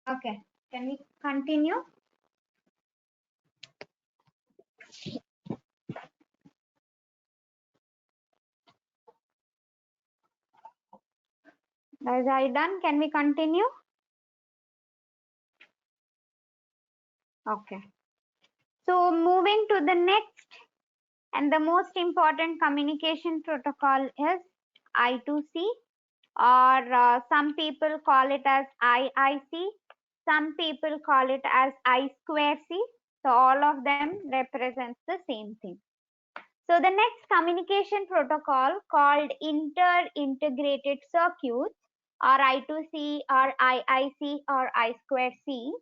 Okay, can we continue? Guys, are you done? Can we continue? Okay. So moving to the next and the most important communication protocol is I2C, or some people call it as I2C. Some people call it as I2C. So all of them represents the same thing. So the next communication protocol called inter-integrated circuits, or I2C or IIC or I2C,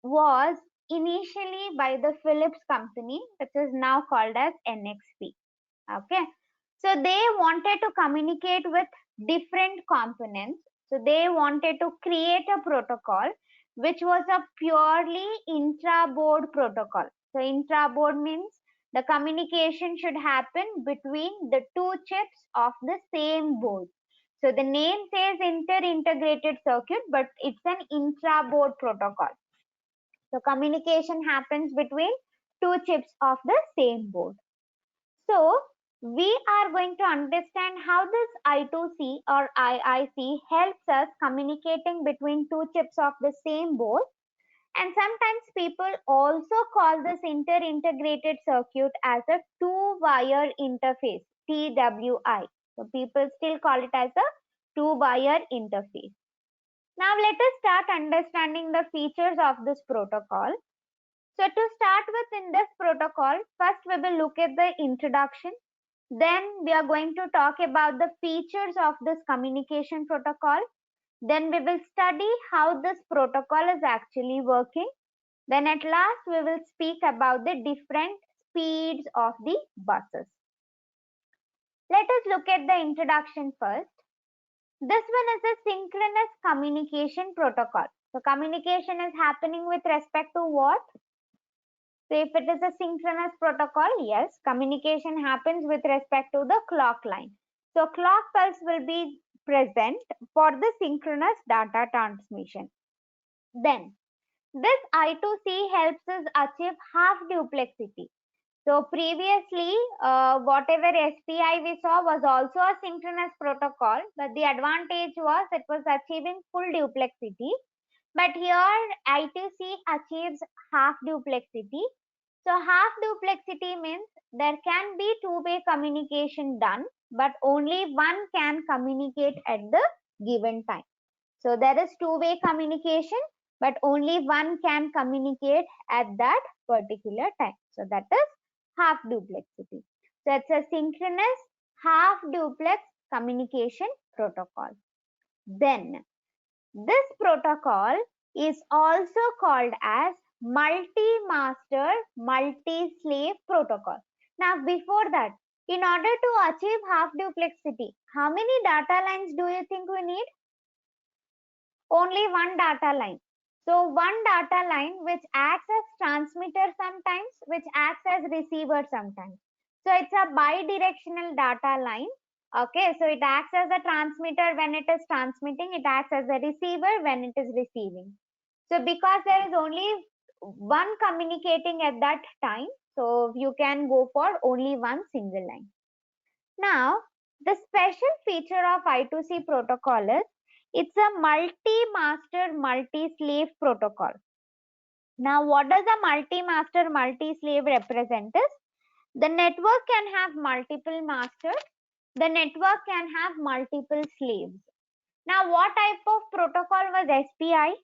was initially by the Philips company, which is now called as NXP. Okay. So they wanted to communicate with different components. So they wanted to create a protocol which was a purely intra-board protocol. So intra-board means the communication should happen between the two chips of the same board. So the name says inter-integrated circuit, but it's an intra-board protocol. So communication happens between two chips of the same board. So we are going to understand how this I2C or IIC helps us communicating between two chips of the same board. And sometimes people also call this inter-integrated circuit as a two-wire interface, TWI. So people still call it as a two-wire interface. Now let us start understanding the features of this protocol. So to start with, in this protocol, first we will look at the introduction. Then we are going to talk about the features of this communication protocol. Then we will study how this protocol is actually working. Then at last we will speak about the different speeds of the buses. Let us look at the introduction first. This one is a synchronous communication protocol. So communication is happening with respect to what? So if it is a synchronous protocol, yes, communication happens with respect to the clock line. So clock pulse will be present for the synchronous data transmission. Then this I2C helps us achieve half duplexity. So previously, whatever SPI we saw was also a synchronous protocol, but the advantage was it was achieving full duplexity. But here I2C achieves half duplexity. So half duplexity means there can be two-way communication done, but only one can communicate at the given time. So there is two-way communication, but only one can communicate at that particular time. So that is half duplexity. So it's a synchronous half duplex communication protocol. Then this protocol is also called as multi-master multi-slave protocol. Now before that, in order to achieve half duplexity, how many data lines do you think we need? Only one data line. So one data line which acts as transmitter sometimes, which acts as receiver sometimes. So it's a bidirectional data line. Okay, so it acts as a transmitter when it is transmitting, it acts as a receiver when it is receiving. So because there is only one communicating at that time, so you can go for only one single line. Now, the special feature of I2C protocol is it's a multi-master multi-slave protocol. Now, what does a multi-master multi-slave represent is the network can have multiple masters, the network can have multiple slaves. Now, what type of protocol was SPI?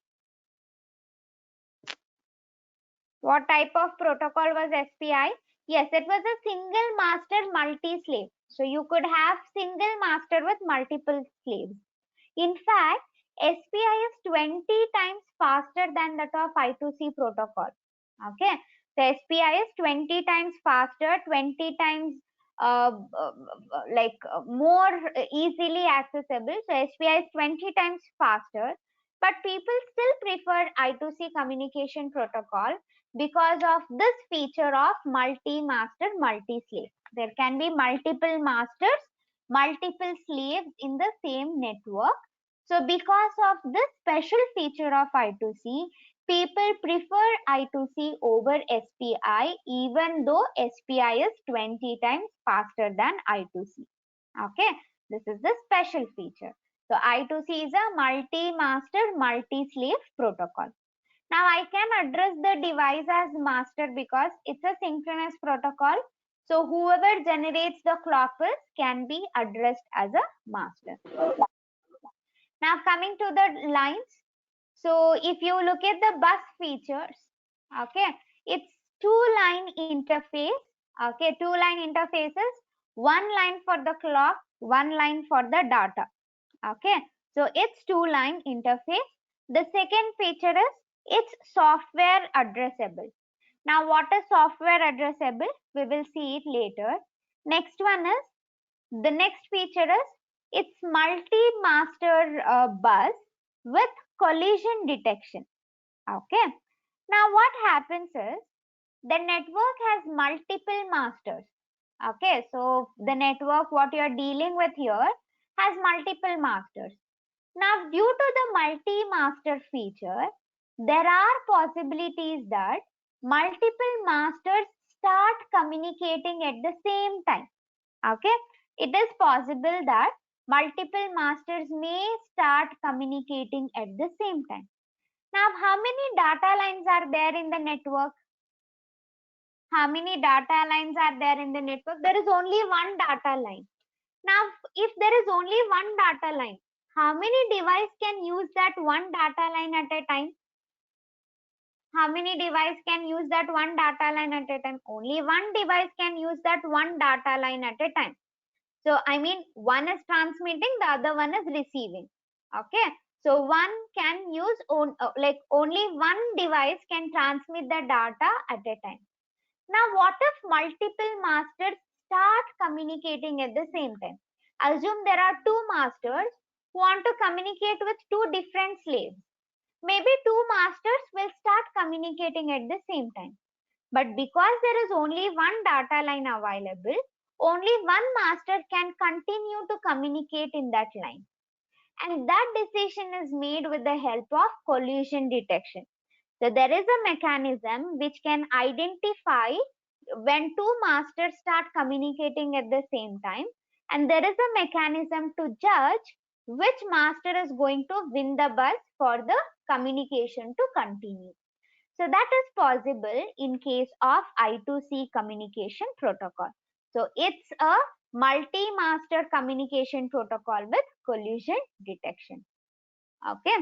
What type of protocol was SPI? Yes, it was a single master multi-slave. So you could have single master with multiple slaves. In fact, SPI is 20 times faster than that of I2C protocol. Okay, so SPI is 20 times faster, 20 times more easily accessible. So SPI is 20 times faster, but people still prefer I2C communication protocol because of this feature of multi-master multi-slave. There can be multiple masters, multiple slaves in the same network. So because of this special feature of I2C, people prefer I2C over SPI even though SPI is 20 times faster than I2C. Okay, this is the special feature. So I2C is a multi-master, multi-slave protocol. Now I can address the device as master because it's a synchronous protocol. So whoever generates the clock pulse can be addressed as a master. Now coming to the lines. So if you look at the bus features, okay, it's two-line interface. Okay, two-line interfaces, one line for the clock, one line for the data. Okay, so it's two-line interface. The second feature is it's software addressable. Now what is software addressable? We will see it later. Next one is, the next feature is it's multi-master bus with collision detection. Okay. Now what happens is the network has multiple masters. Okay. So the network what you are dealing with here has multiple masters. Now due to the multi-master feature, there are possibilities that multiple masters start communicating at the same time. Okay, it is possible that multiple masters may start communicating at the same time. Now how many data lines are there in the network? How many data lines are there in the network? There is only one data line. Now if there is only one data line, how many devices can use that one data line at a time? How many devices can use that one data line at a time? Only one device can use that one data line at a time. So I mean, one is transmitting, the other one is receiving. Okay. So one can use like only one device can transmit the data at a time. Now, what if multiple masters start communicating at the same time? Assume there are two masters who want to communicate with two different slaves. Maybe two masters will start communicating at the same time. But because there is only one data line available, only one master can continue to communicate in that line. And that decision is made with the help of collision detection. So there is a mechanism which can identify when two masters start communicating at the same time. And there is a mechanism to judge which master is going to win the bus for the communication to continue. So that is possible in case of I2C communication protocol. So it's a multi-master communication protocol with collision detection. Okay.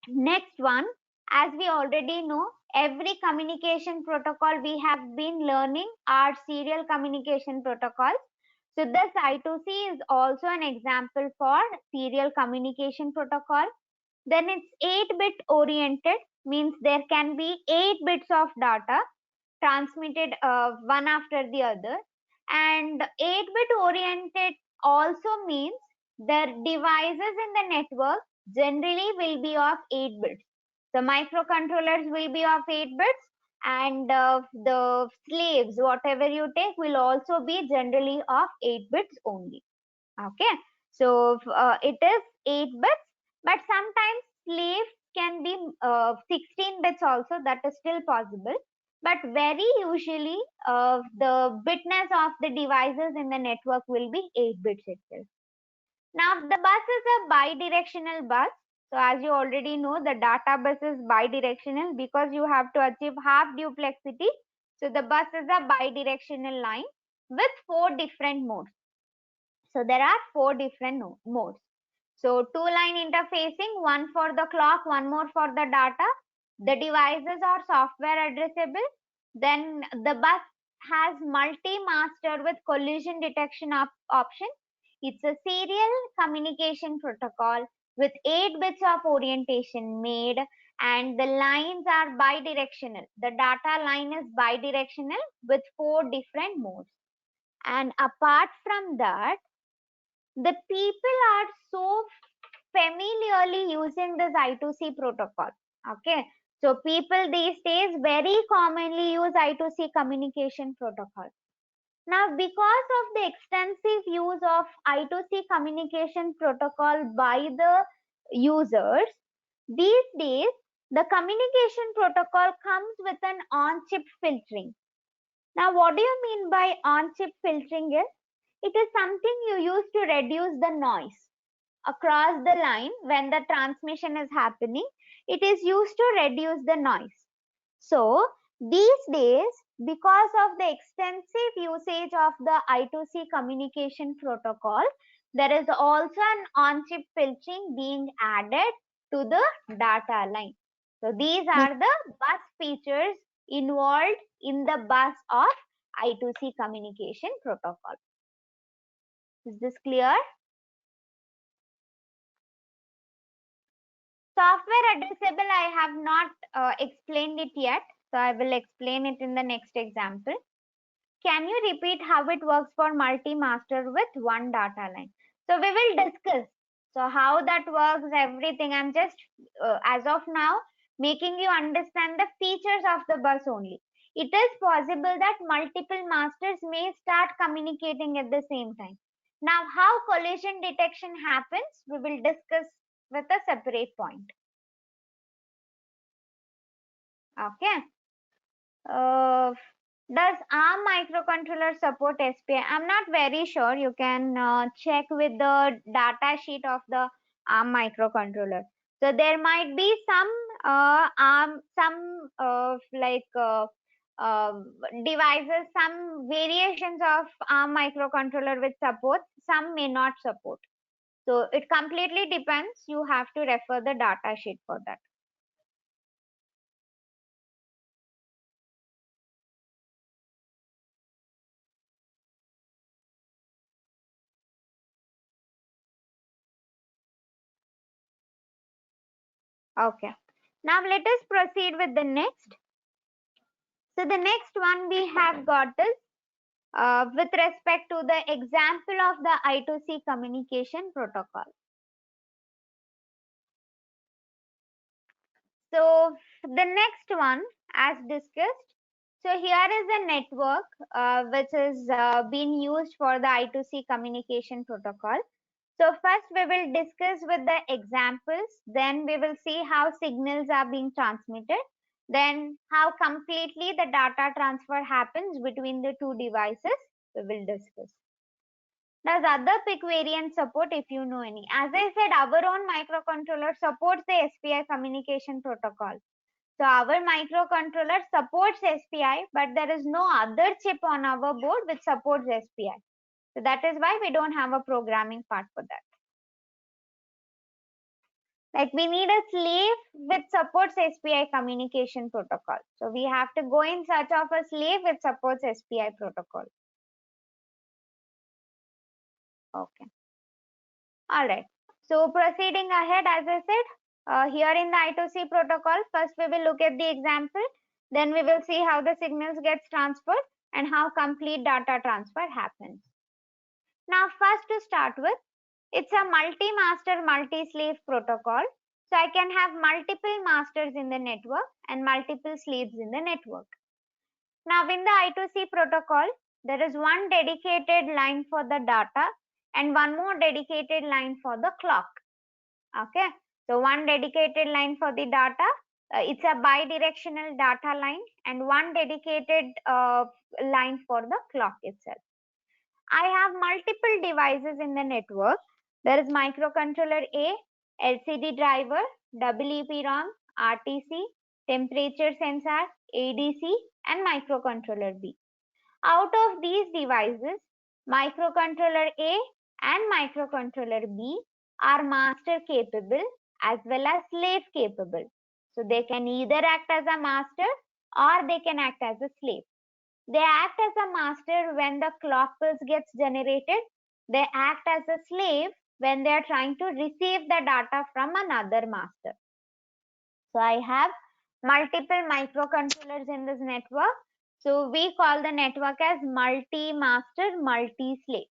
Next one, as we already know, every communication protocol we have been learning are serial communication protocols. So this I2C is also an example for serial communication protocol. Then it's 8-bit oriented, means there can be 8 bits of data transmitted one after the other. And 8-bit oriented also means the devices in the network generally will be of 8 bits. The microcontrollers will be of 8 bits, and the slaves, whatever you take, will also be generally of 8 bits only. Okay, so it is 8 bits, but sometimes slaves can be 16 bits also, that is still possible. But very usually, the bitness of the devices in the network will be 8 bits itself. Now, the bus is a bidirectional bus. So, as you already know, the data bus is bidirectional because you have to achieve half duplexity. So, the bus is a bidirectional line with 4 different modes. So there are 4 different modes. So two-line interfacing, one for the clock, one more for the data. The devices are software addressable. Then the bus has multi-master with collision detection option. It's a serial communication protocol with 8 bits of orientation made, and the lines are bidirectional. The data line is bidirectional with 4 different modes. And apart from that, the people are so familiarly using this I2C protocol. Okay, so people these days very commonly use I2C communication protocol. Now, because of the extensive use of I2C communication protocol by the users, these days the communication protocol comes with an on-chip filtering. Now, what do you mean by on-chip filtering is? It is something you use to reduce the noise across the line when the transmission is happening. It is used to reduce the noise. So, these days, because of the extensive usage of the I2C communication protocol, there is also an on-chip filtering being added to the data line. So, these are the bus features involved in the bus of I2C communication protocol. Is this clear? Software addressable, I have not explained it yet. So, I will explain it in the next example. Can you repeat how it works for multi-master with one data line? So we will discuss. So how that works, everything. I'm just, as of now, making you understand the features of the bus only. It is possible that multiple masters may start communicating at the same time. Now, how collision detection happens, we will discuss with a separate point. Okay. Does ARM microcontroller support SPI? I'm not very sure. You can check with the data sheet of the ARM microcontroller. So there might be some ARM, some uh, devices, some variations of ARM microcontroller which support, some may not support. So it completely depends. You have to refer the data sheet for that. Okay. Now let us proceed with the next. So the next one we have got is with respect to the example of the I2C communication protocol. So the next one, as discussed, so here is a network which is being used for the I2C communication protocol. So first we will discuss with the examples, then we will see how signals are being transmitted, then how completely the data transfer happens between the two devices, we will discuss. Does other PIC variant support, if you know any? As I said, our own microcontroller supports the SPI communication protocol. So our microcontroller supports SPI, but there is no other chip on our board which supports SPI. So that is why we don't have a programming part for that. Like we need a slave which supports SPI communication protocol. So we have to go in search of a slave which supports SPI protocol. Okay. All right. So proceeding ahead, as I said, here in the I2C protocol, first we will look at the example, then we will see how the signals gets transferred and how complete data transfer happens. Now, first to start with, it's a multi-master, multi-slave protocol. So I can have multiple masters in the network and multiple slaves in the network. Now, in the I2C protocol, there is one dedicated line for the data and one more dedicated line for the clock. Okay, so one dedicated line for the data, it's a bidirectional data line, and one dedicated line for the clock itself. I have multiple devices in the network. There is microcontroller A, LCD driver, EEPROM, RTC, temperature sensor, ADC, and microcontroller B. Out of these devices, microcontroller A and microcontroller B are master capable as well as slave capable. So they can either act as a master or they can act as a slave. They act as a master when the clock pulse gets generated. They act as a slave when they are trying to receive the data from another master. So I have multiple microcontrollers in this network. So we call the network as multi-master, multi-slave.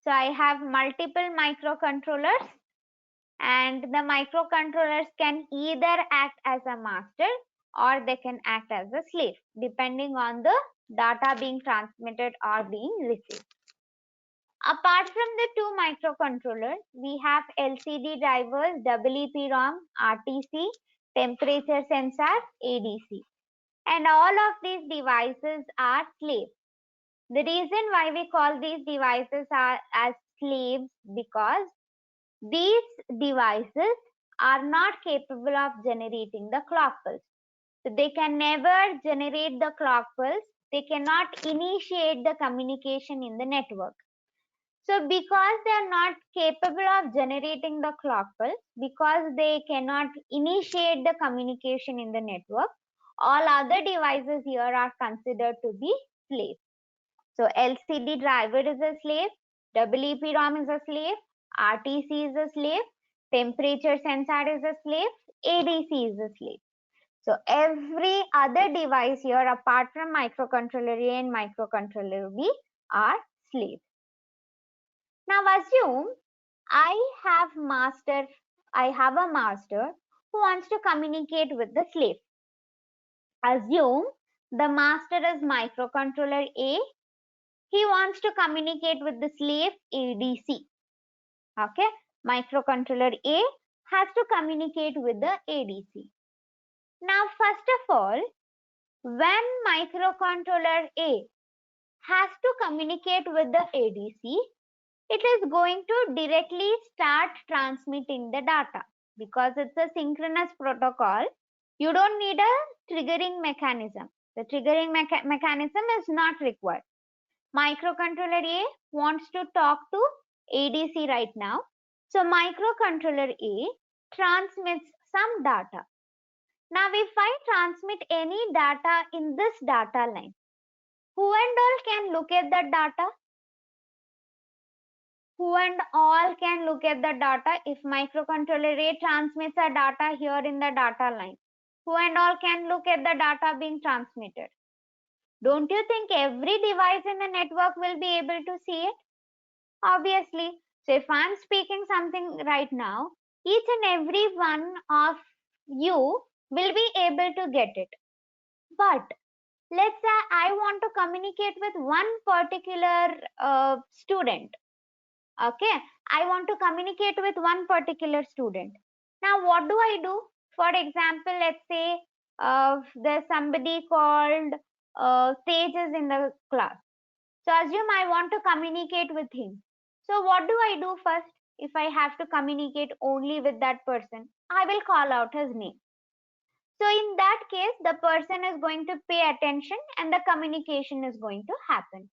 So I have multiple microcontrollers and the microcontrollers can either act as a master or they can act as a slave depending on the data being transmitted or being received. Apart from the two microcontrollers, we have LCD drivers, EEPROM, RTC, temperature sensor, ADC. And all of these devices are slaves. The reason why we call these devices as slaves because these devices are not capable of generating the clock pulse. So they can never generate the clock pulse. They cannot initiate the communication in the network. So because they are not capable of generating the clock pulse, because they cannot initiate the communication in the network, all other devices here are considered to be slaves. So LCD driver is a slave, EEPROM is a slave, RTC is a slave, temperature sensor is a slave, ADC is a slave. So every other device here apart from microcontroller A and microcontroller B are slaves. Now assume I have a master who wants to communicate with the slave. Assume the master is microcontroller A. He wants to communicate with the slave ADC. Okay, microcontroller A has to communicate with the ADC. Now, first of all, when microcontroller A has to communicate with the ADC, it is going to directly start transmitting the data because it's a synchronous protocol. You don't need a triggering mechanism. The triggering mechanism is not required. Microcontroller A wants to talk to ADC right now. So microcontroller A transmits some data. Now if I transmit any data in this data line, who and all can look at the data? Who and all can look at the data if microcontroller A transmits a data here in the data line? Who and all can look at the data being transmitted? Don't you think every device in the network will be able to see it? Obviously. So if I'm speaking something right now, each and every one of you will be able to get it. But let's say I want to communicate with one particular student. Okay, I want to communicate with one particular student. Now, what do I do? For example, let's say there's somebody called Tejas in the class. So assume I want to communicate with him. So what do I do first? If I have to communicate only with that person, I will call out his name. So in that case, the person is going to pay attention and the communication is going to happen.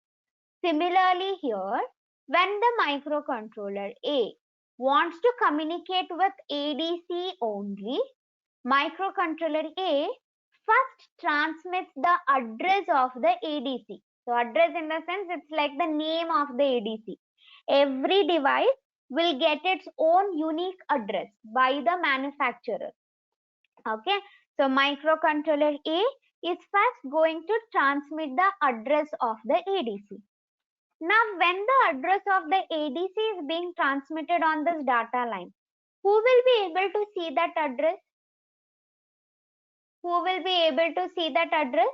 Similarly here, when the microcontroller A wants to communicate with ADC only, microcontroller A first transmits the address of the ADC. So address in the sense it's like the name of the ADC. Every device will get its own unique address by the manufacturer. Okay, so microcontroller A is first going to transmit the address of the ADC. Now, when the address of the ADC is being transmitted on this data line, who will be able to see that address? Who will be able to see that address?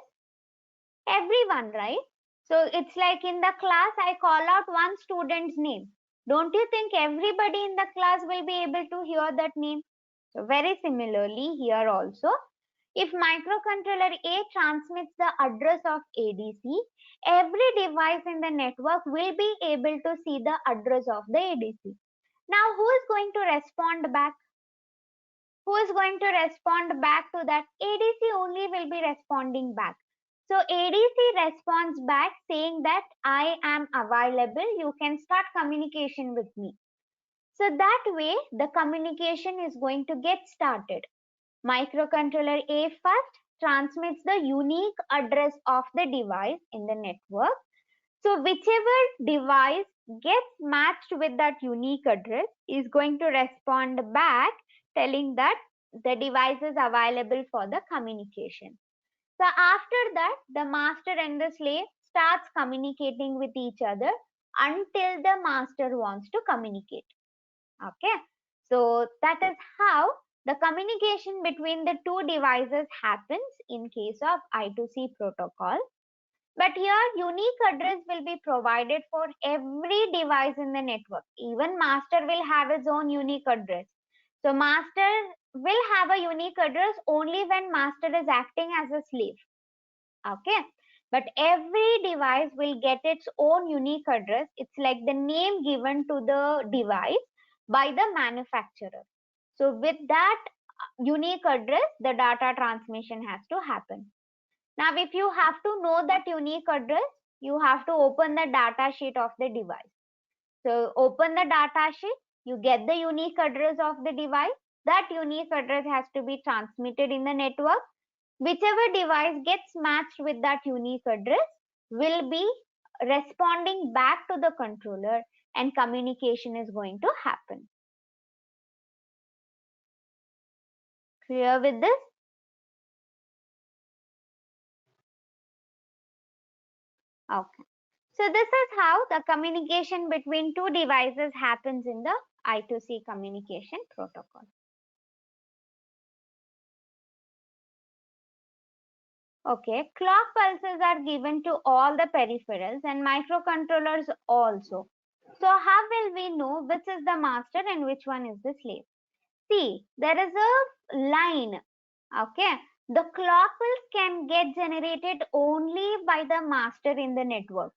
Everyone, right? So it's like in the class, I call out one student's name. Don't you think everybody in the class will be able to hear that name? So very similarly here also, if microcontroller A transmits the address of ADC, every device in the network will be able to see the address of the ADC. Now who is going to respond back? Who is going to respond back to that? ADC only will be responding back. So ADC responds back saying that I am available, you can start communication with me. So that way the communication is going to get started. Microcontroller A first transmits the unique address of the device in the network. So whichever device gets matched with that unique address is going to respond back telling that the device is available for the communication. So after that, the master and the slave starts communicating with each other until the master wants to communicate. Okay, so that is how the communication between the two devices happens in case of I2C protocol. But here unique address will be provided for every device in the network. Even master will have its own unique address. So master will have a unique address only when master is acting as a slave. Okay. But every device will get its own unique address. It's like the name given to the device by the manufacturer. So with that unique address, the data transmission has to happen. Now, if you have to know that unique address, you have to open the data sheet of the device. So open the data sheet, you get the unique address of the device. That unique address has to be transmitted in the network. Whichever device gets matched with that unique address will be responding back to the controller and communication is going to happen. Clear with this? Okay. So this is how the communication between two devices happens in the I2C communication protocol. Okay, clock pulses are given to all the peripherals and microcontrollers also. So how will we know which is the master and which one is the slave? See, there is a line. Okay, the clock pulse can get generated only by the master in the network.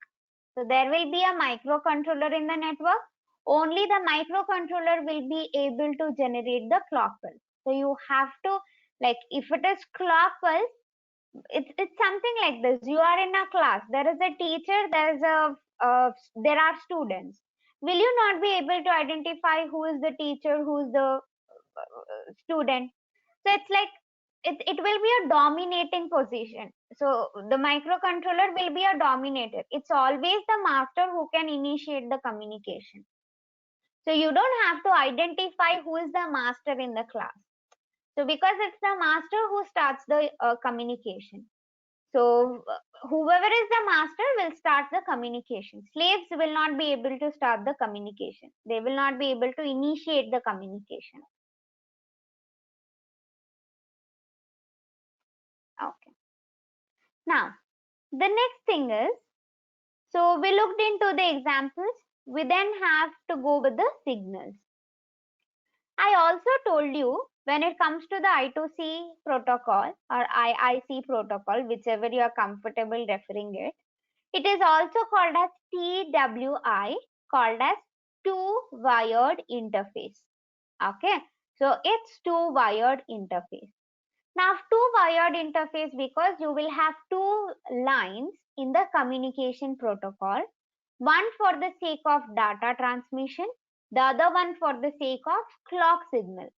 So there will be a microcontroller in the network. Only the microcontroller will be able to generate the clock pulse. So you have to, like, if it is clock pulse, it's something like this. You are in a class. There is a teacher. There are students. Will you not be able to identify who is the teacher, who is the student? So it's like it will be a dominating position. So the microcontroller will be a dominator. It's always the master who can initiate the communication. So you don't have to identify who is the master in the class. So because it's the master who starts the communication. So whoever is the master will start the communication. Slaves will not be able to start the communication. They will not be able to initiate the communication. Okay. Now, the next thing is, so we looked into the examples. We then have to go with the signals. I also told you when it comes to the I2C protocol or IIC protocol, whichever you are comfortable referring it, it is also called as TWI, called as two-wired interface. Okay, so it's two-wired interface. Now, two-wired interface because you will have two lines in the communication protocol, one for the sake of data transmission, the other one for the sake of clock signal.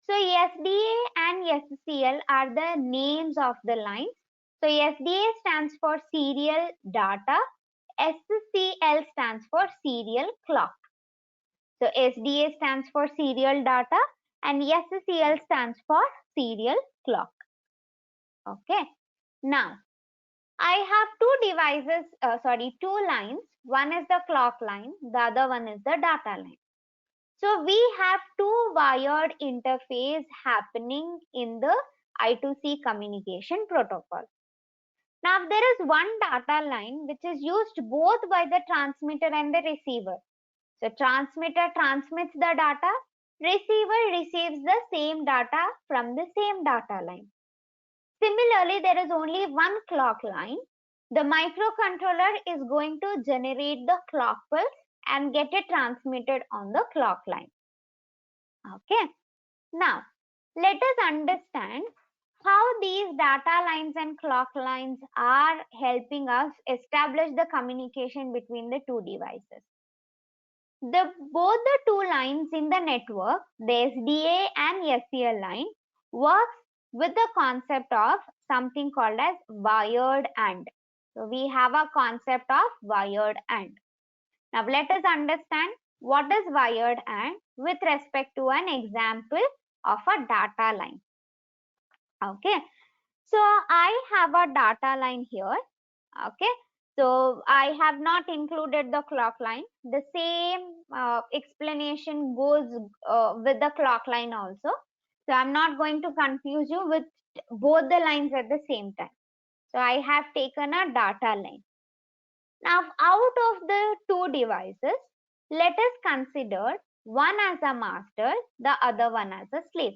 So SDA and SCL are the names of the lines. So SDA stands for serial data, SCL stands for serial clock. So SDA stands for serial data and SCL stands for serial clock. Okay. Now, I have two lines. One is the clock line, the other one is the data line. So we have two wired interface happening in the I2C communication protocol. Now there is one data line which is used both by the transmitter and the receiver. So transmitter transmits the data, receiver receives the same data from the same data line. Similarly, there is only one clock line. The microcontroller is going to generate the clock pulse and get it transmitted on the clock line. Okay. Now, let us understand how these data lines and clock lines are helping us establish the communication between the two devices. Both the two lines in the network, the SDA and SCL line, works with the concept of something called as wired AND. So we have a concept of wired AND. Now let us understand what is wired AND with respect to an example of a data line. Okay, so I have a data line here. Okay, so I have not included the clock line. The same explanation goes with the clock line also. So I'm not going to confuse you with both the lines at the same time. So I have taken a data line. Now out of the two devices, let us consider one as a master, the other one as a slave.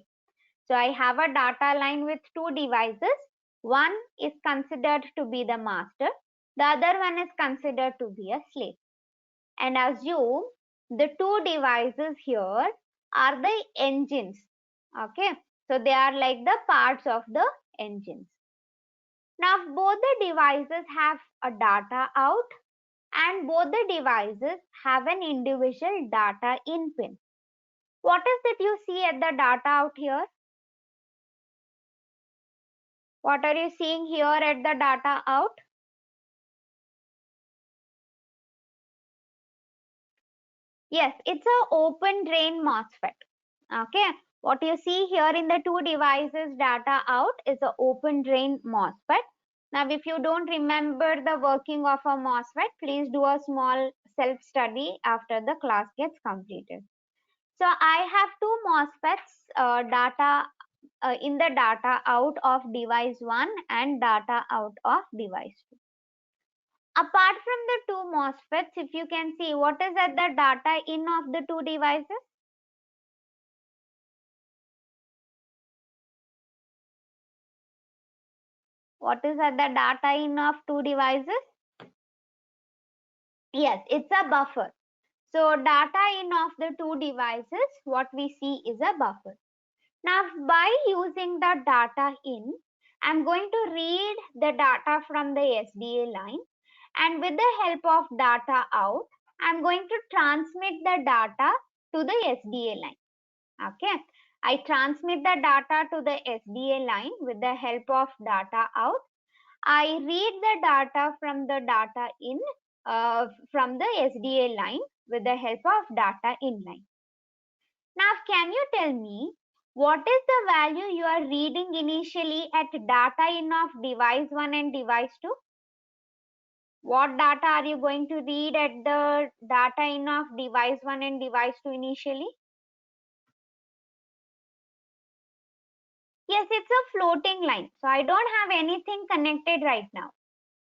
So I have a data line with two devices. One is considered to be the master, the other one is considered to be a slave. And assume the two devices here are the engines. Okay, so they are like the parts of the engines. Now both the devices have a data out and both the devices have an individual data in pin. What is it you see at the data out here? What are you seeing here at the data out? Yes, it's a open drain MOSFET. Okay, what you see here in the two devices data out is a open drain MOSFET. Now, if you don't remember the working of a MOSFET, please do a small self-study after the class gets completed. So I have two MOSFETs data in the data out of device 1 and data out of device 2. Apart from the two MOSFETs, if you can see what is at the data in of the two devices? What is at the data in of two devices? Yes, it's a buffer. So data in of the two devices, what we see is a buffer. Now by using the data in, I'm going to read the data from the SDA line, and with the help of data out, I'm going to transmit the data to the SDA line. Okay, I transmit the data to the SDA line with the help of data out. I read the data from the data in from the SDA line with the help of data in line. Now, can you tell me what is the value you are reading initially at data in of device 1 and device 2? What data are you going to read at the data in of device 1 and device 2 initially? Yes, it's a floating line. So I don't have anything connected right now.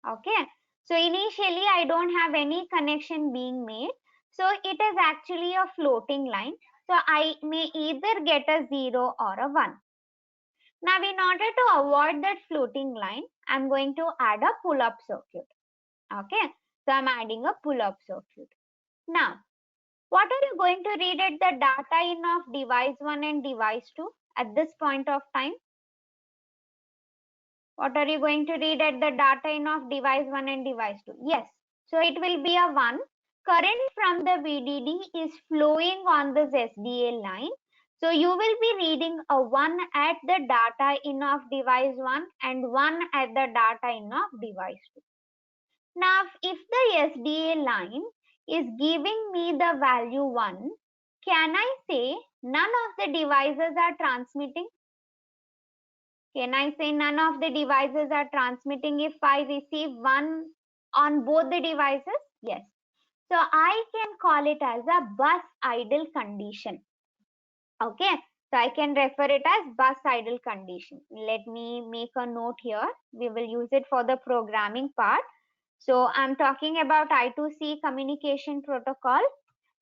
Okay. So initially I don't have any connection being made. So it is actually a floating line. So I may either get a 0 or a 1. Now in order to avoid that floating line, I'm going to add a pull-up circuit. Okay. So I'm adding a pull-up circuit. Now, what are you going to read at the data in of device 1 and device 2 at this point of time? What are you going to read at the data in of device 1 and device 2? Yes. So it will be a 1. Current from the VDD is flowing on this SDA line. So you will be reading a 1 at the data in of device 1 and 1 at the data in of device 2. Now, if the SDA line is giving me the value 1, can I say none of the devices are transmitting? Can I say none of the devices are transmitting if I receive 1 on both the devices? Yes. So I can call it as a bus idle condition. Okay. So I can refer it as bus idle condition. Let me make a note here. We will use it for the programming part. So I'm talking about I2C communication protocol.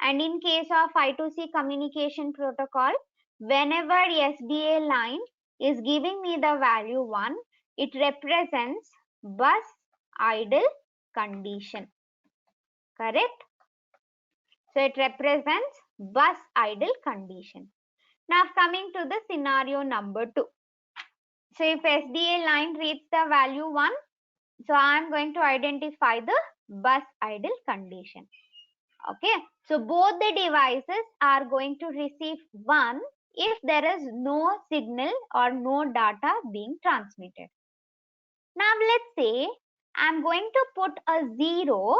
And in case of I2C communication protocol, whenever SDA line is giving me the value 1, it represents bus idle condition. Correct? So it represents bus idle condition. Now coming to the scenario number 2. So if SDA line reads the value 1, so I am going to identify the bus idle condition. Okay, so both the devices are going to receive 1 if there is no signal or no data being transmitted. Now let's say I'm going to put a 0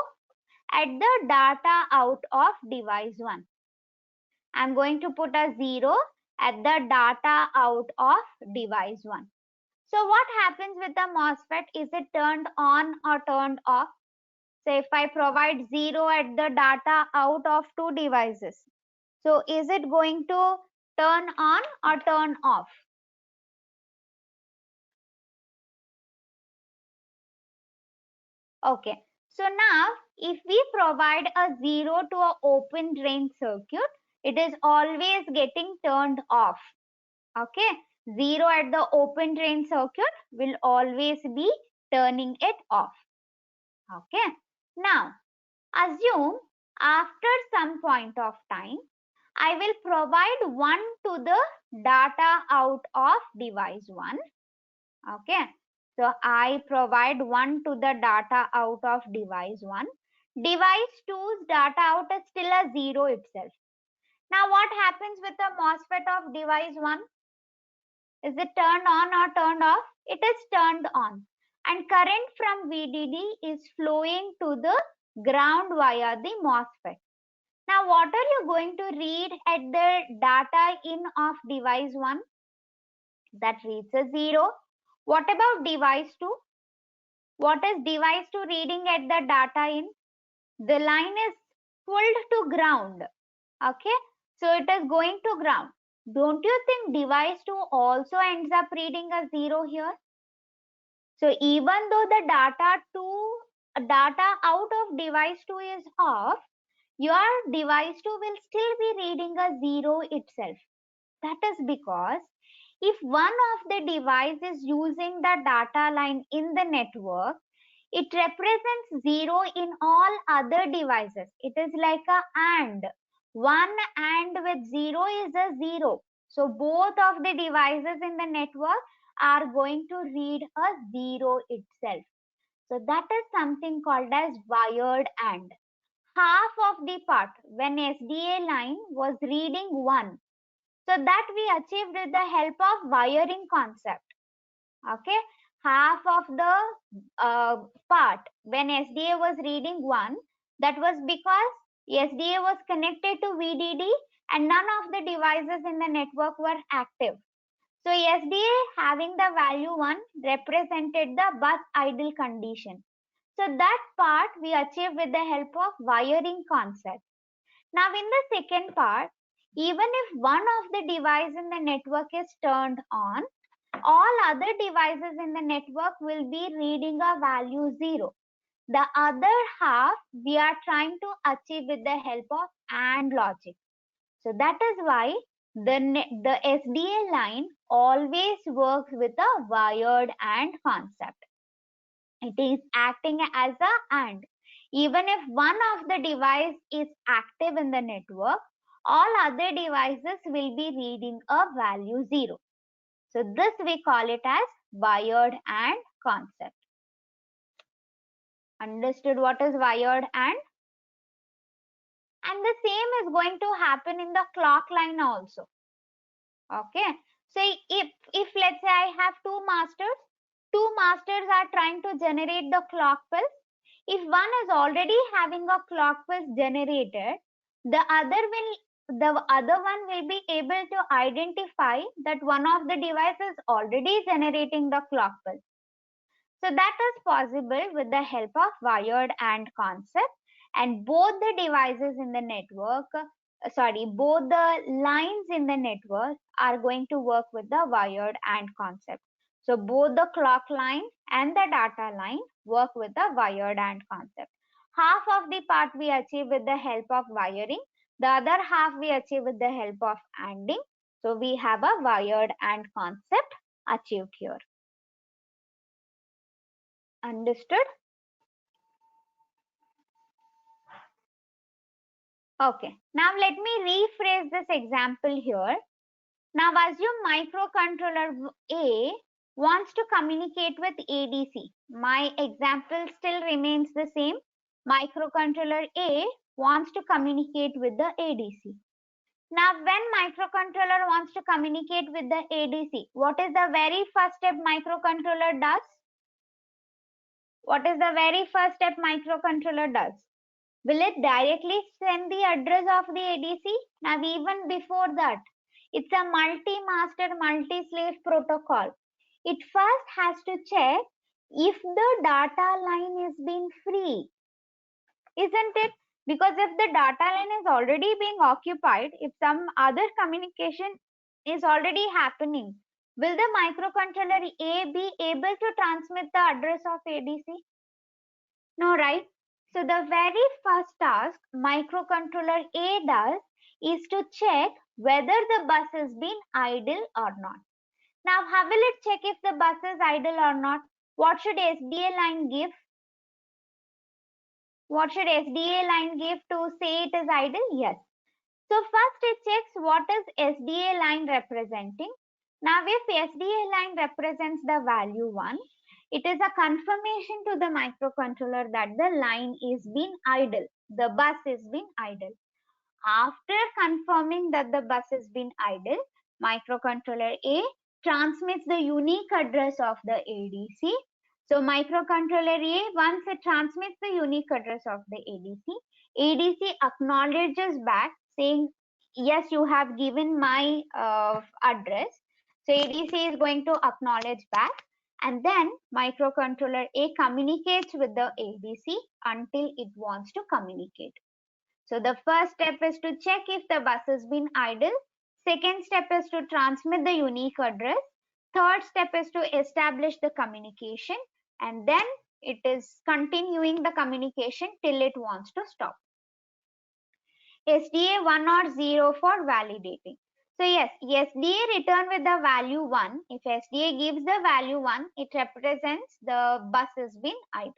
at the data out of device 1. I'm going to put a 0 at the data out of device 1. So what happens with the MOSFET? Is it turned on or turned off? So if I provide 0 at the data out of two devices, so is it going to turn on or turn off? Okay. So now if we provide a 0 to an open drain circuit, it is always getting turned off. Okay. 0 at the open drain circuit will always be turning it off. Okay. Now assume after some point of time, I will provide 1 to the data out of device 1. Okay. So I provide 1 to the data out of device 1. Device 2's data out is still a 0 itself. Now what happens with the MOSFET of device 1? Is it turned on or turned off? It is turned on. And current from VDD is flowing to the ground via the MOSFET. Now what are you going to read at the data in of device 1? That reads a 0. What about device 2? What is device 2 reading at the data in? The line is pulled to ground. Okay. So it is going to ground. Don't you think device 2 also ends up reading a 0 here? So even though the data out of device 2 is off, your device 2 will still be reading a 0 itself. That is because if one of the device is using the data line in the network, it represents 0 in all other devices. It is like a AND. One AND with 0 is a 0. So both of the devices in the network are going to read a 0 itself. So that is something called as wired AND. Half of the part when SDA line was reading 1. So that we achieved with the help of wiring concept. Okay. Half of the part when SDA was reading 1, that was because SDA was connected to VDD and none of the devices in the network were active. So SDA having the value 1 represented the bus idle condition. So that part we achieved with the help of wiring concept. Now in the second part, even if one of the device in the network is turned on, all other devices in the network will be reading a value 0. The other half we are trying to achieve with the help of AND logic. So that is why the SDA line always works with a wired AND concept. It is acting as a AND. Even if one of the device is active in the network, all other devices will be reading a value 0. So this we call it as wired AND concept. Understood what is wired AND? And the same is going to happen in the clock line also. Okay. So if let's say I have two masters are trying to generate the clock pulse. If one is already having a clock pulse generated, the other one will be able to identify that one of the devices already generating the clock pulse. So that is possible with the help of wired AND concept, and both the devices in the network, both the lines in the network are going to work with the wired AND concept. So both the clock line and the data line work with the wired AND concept. Half of the part we achieve with the help of wiring, the other half we achieve with the help of ANDing. So we have a wired AND concept achieved here. Understood? Okay, now let me rephrase this example here. Now assume microcontroller A wants to communicate with ADC. My example still remains the same. Microcontroller A wants to communicate with the ADC. Now when microcontroller wants to communicate with the ADC, what is the very first step microcontroller does? What is the very first step microcontroller does? Will it directly send the address of the ADC? Now even before that, it's a multi-master, multi-slave protocol. It first has to check if the data line is being free, isn't it? Because if the data line is already being occupied, if some other communication is already happening, will the microcontroller A be able to transmit the address of ADC? No, right? So the very first task microcontroller A does is to check whether the bus is been idle or not. Now, how will it check if the bus is idle or not? What should SDA line give? What should SDA line give to say it is idle? Yes. So first it checks what is SDA line representing. Now if SDA line represents the value 1, it is a confirmation to the microcontroller that the line is being idle. The bus is being idle. After confirming that the bus has been idle, microcontroller A transmits the unique address of the ADC. So microcontroller A, once it transmits the unique address of the ADC acknowledges back saying, yes, you have given my address. So ADC is going to acknowledge back, and then microcontroller A communicates with the ADC until it wants to communicate. So the first step is to check if the bus has been idle. Second step is to transmit the unique address. Third step is to establish the communication, and then it is continuing the communication till it wants to stop. SDA 1 or 0 for validating. So yes, SDA return with the value 1. If SDA gives the value 1, it represents the bus has been idle.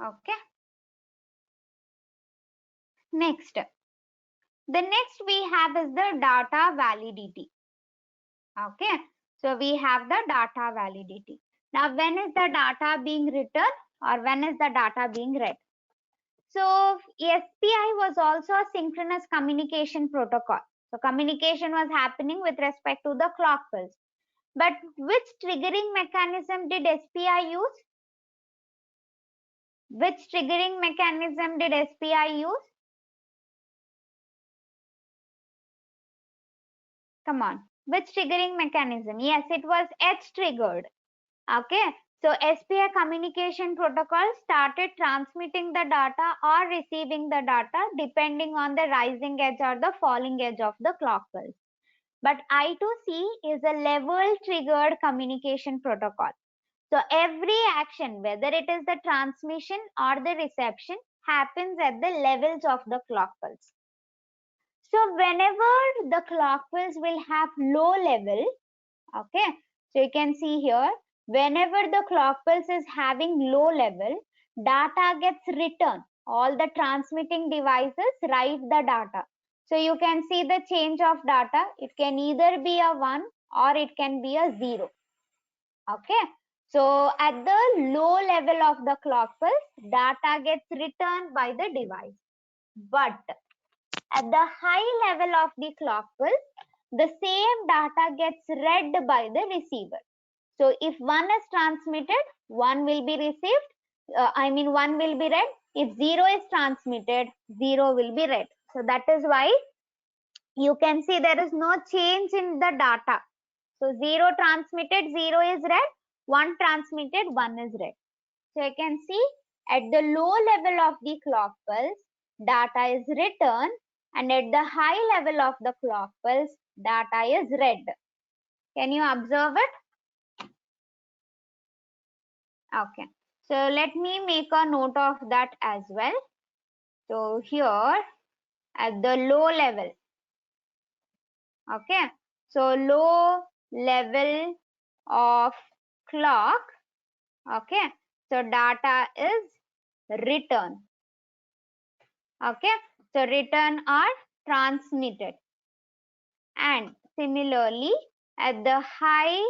Okay. Next. The next we have is the data validity. Okay. So we have the data validity. Now when is the data being written or when is the data being read? So SPI was also a synchronous communication protocol. So communication was happening with respect to the clock pulse. But which triggering mechanism did SPI use? Which triggering mechanism did SPI use? Come on. Which triggering mechanism? Yes, it was H triggered. Okay. So SPI communication protocol started transmitting the data or receiving the data depending on the rising edge or the falling edge of the clock pulse. But I2C is a level triggered communication protocol. So every action, whether it is the transmission or the reception, happens at the levels of the clock pulse. So whenever the clock pulse will have low level, okay, so you can see here, whenever the clock pulse is having low level, data gets returned. All the transmitting devices write the data. So you can see the change of data. It can either be a 1 or it can be a 0. Okay. So at the low level of the clock pulse, data gets returned by the device. But at the high level of the clock pulse, the same data gets read by the receiver. So if 1 is transmitted, 1 will be received, 1 will be read. If 0 is transmitted, 0 will be read. So that is why you can see there is no change in the data. So 0 transmitted, 0 is read, 1 transmitted, 1 is read. So you can see at the low level of the clock pulse, data is written, and at the high level of the clock pulse, data is read. Can you observe it? Okay. So let me make a note of that as well. So here at the low level, okay. So low level of clock, okay. So data is written, okay. So written or transmitted. And similarly, at the high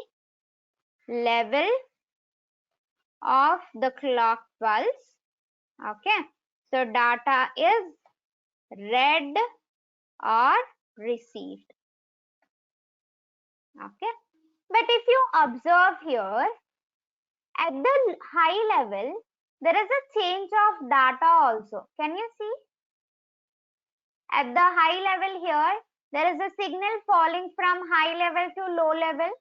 level of the clock pulse, okay. So data is read or received. Okay. But if you observe here, at the high level, there is a change of data also. Can you see? At the high level here, there is a signal falling from high level to low level.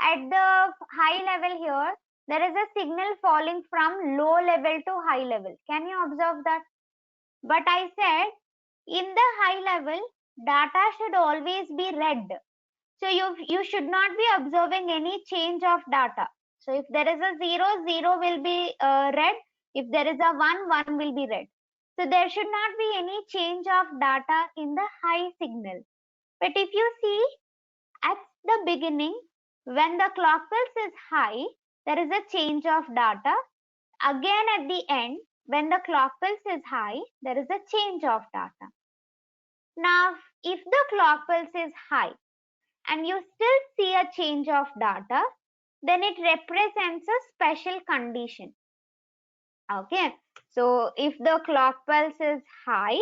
At the high level here, there is a signal falling from low level to high level. Can you observe that? But I said, in the high level, data should always be read. So you should not be observing any change of data. So if there is a 0, 0 will be red. If there is a 1, 1 will be red. So there should not be any change of data in the high signal. But if you see at the beginning, when the clock pulse is high, there is a change of data. Again at the end, when the clock pulse is high, there is a change of data. Now, if the clock pulse is high and you still see a change of data, then it represents a special condition. Okay, so if the clock pulse is high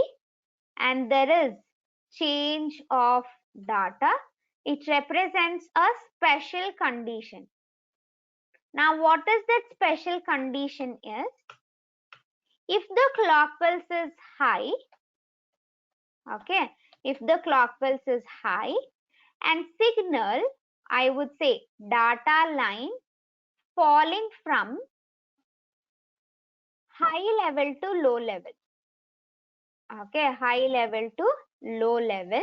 and there is change of data, it represents a special condition. Now, what is that special condition is? If the clock pulse is high, okay, if the clock pulse is high and signal, I would say data line falling from high level to low level. Okay, high level to low level.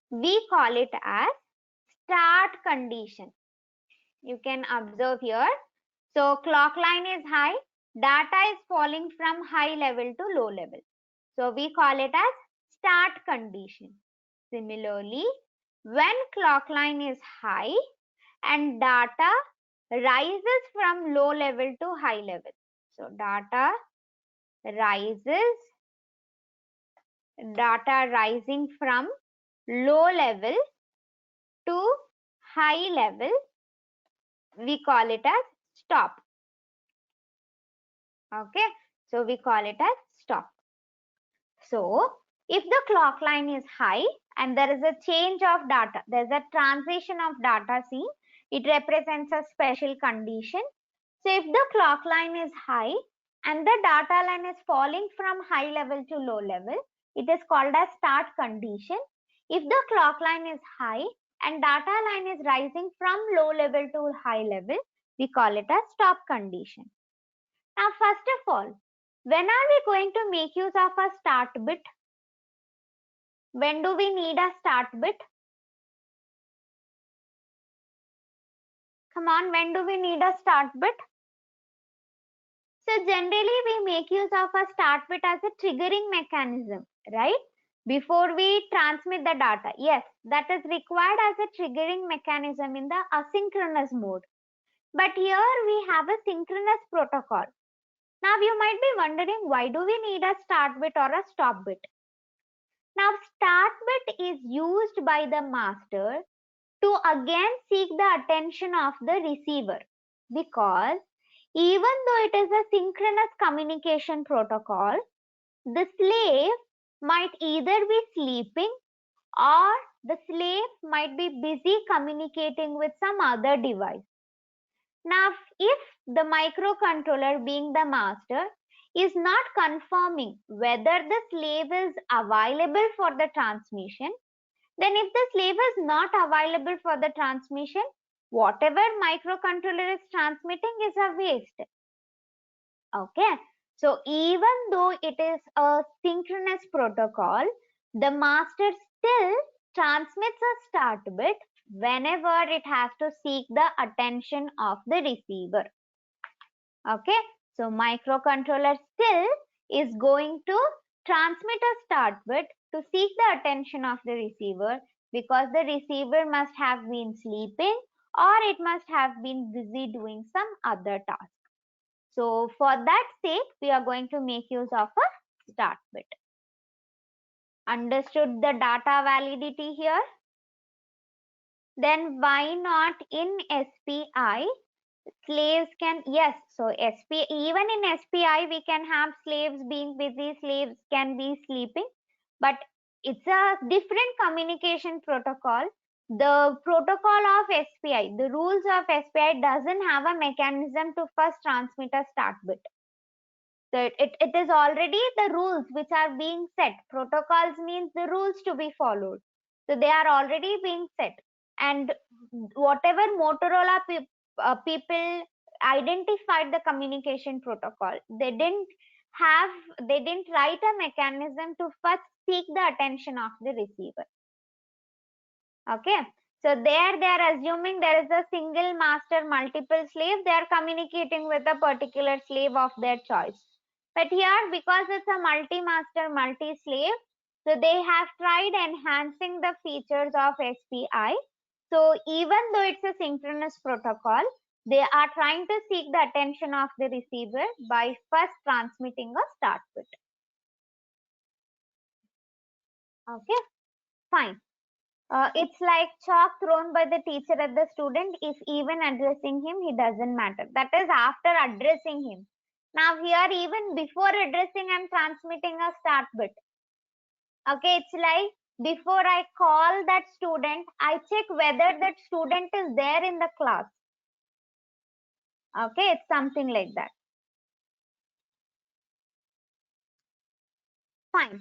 We call it as start condition. You can observe here. So clock line is high, data is falling from high level to low level. So we call it as start condition. Similarly, when clock line is high and data rises from low level to high level. So data rising from low level to high level, we call it as stop. Okay, so we call it as stop. So if the clock line is high and there is a change of data, there's a transition of data seen, it represents a special condition. So if the clock line is high and the data line is falling from high level to low level, it is called as start condition. If the clock line is high and data line is rising from low level to high level, we call it as stop condition. Now, first of all, when are we going to make use of a start bit? When do we need a start bit? Come on, when do we need a start bit? So generally we make use of a start bit as a triggering mechanism, right? Before we transmit the data. Yes, that is required as a triggering mechanism in the asynchronous mode. But here we have a synchronous protocol. Now you might be wondering, why do we need a start bit or a stop bit? Now start bit is used by the master to again seek the attention of the receiver, because even though it is a synchronous communication protocol, the slave might either be sleeping or the slave might be busy communicating with some other device. Now, if the microcontroller, being the master, is not confirming whether the slave is available for the transmission, then if the slave is not available for the transmission, whatever microcontroller is transmitting is a waste. Okay, so even though it is a synchronous protocol, the master still transmits a start bit whenever it has to seek the attention of the receiver. Okay, so microcontroller still is going to transmit a start bit to seek the attention of the receiver, because the receiver must have been sleeping or it must have been busy doing some other task. So for that sake, we are going to make use of a start bit. Understood the data validity here? Then why not in SPI? Slaves can, yes, so even in SPI we can have slaves being busy, slaves can be sleeping, but it's a different communication protocol. The protocol of SPI, the rules of SPI doesn't have a mechanism to first transmit a start bit. So it is already the rules which are being set. Protocols means the rules to be followed. So they are already being set. And whatever Motorola people identified the communication protocol, they didn't write a mechanism to first seek the attention of the receiver. Okay. So there they are assuming there is a single master, multiple slaves. They are communicating with a particular slave of their choice. But here, because it's a multi-master, multi-slave, so they have tried enhancing the features of SPI. So even though it's a synchronous protocol, they are trying to seek the attention of the receiver by first transmitting a start bit. Okay, fine. It's like chalk thrown by the teacher at the student. If even addressing him, he doesn't matter. That is after addressing him. Now here, even before addressing, I'm transmitting a start bit. Okay, it's like before I call that student, I check whether that student is there in the class. Okay, it's something like that. Fine.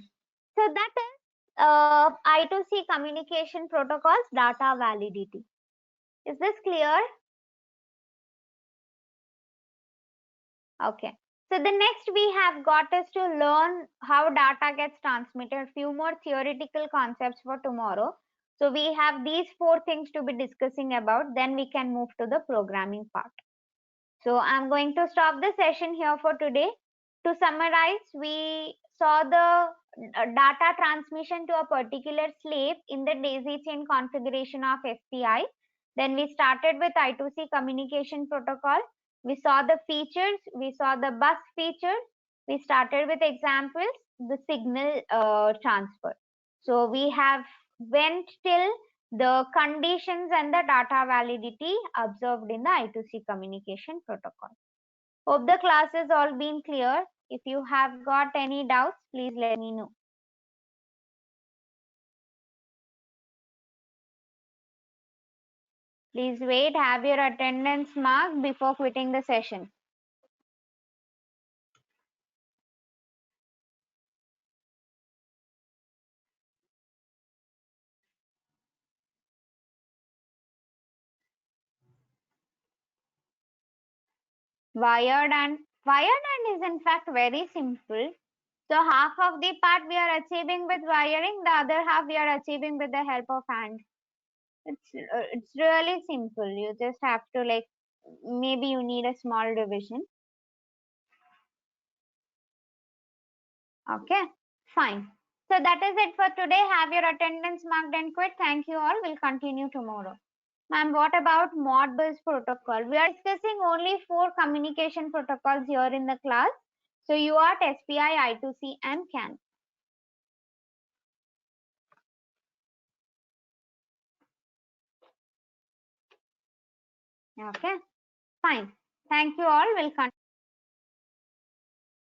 So that is I2C communication protocols data validity. Is this clear? Okay. So the next we have got is to learn how data gets transmitted. Few more theoretical concepts for tomorrow. So we have these four things to be discussing about. Then we can move to the programming part. So I'm going to stop the session here for today. To summarize, we saw the data transmission to a particular slave in the daisy chain configuration of SPI. Then we started with I2C communication protocol. We saw the features, we saw the bus features. We started with examples, the signal transfer. So we have went till the conditions and the data validity observed in the I2C communication protocol. Hope the class has all been clear. If you have got any doubts, please let me know. Please wait, have your attendance marked before quitting the session. Wired and is in fact very simple. So half of the part we are achieving with wiring, the other half we are achieving with the help of hand. It's really simple. You just have to like, maybe you need a small revision. Okay, fine. So that is it for today. Have your attendance marked and quit. Thank you all. We'll continue tomorrow. Ma'am, what about Modbus protocol? We are discussing only 4 communication protocols here in the class. So UART, SPI, I2C and CAN. Okay, fine. Thank you all. We'll continue.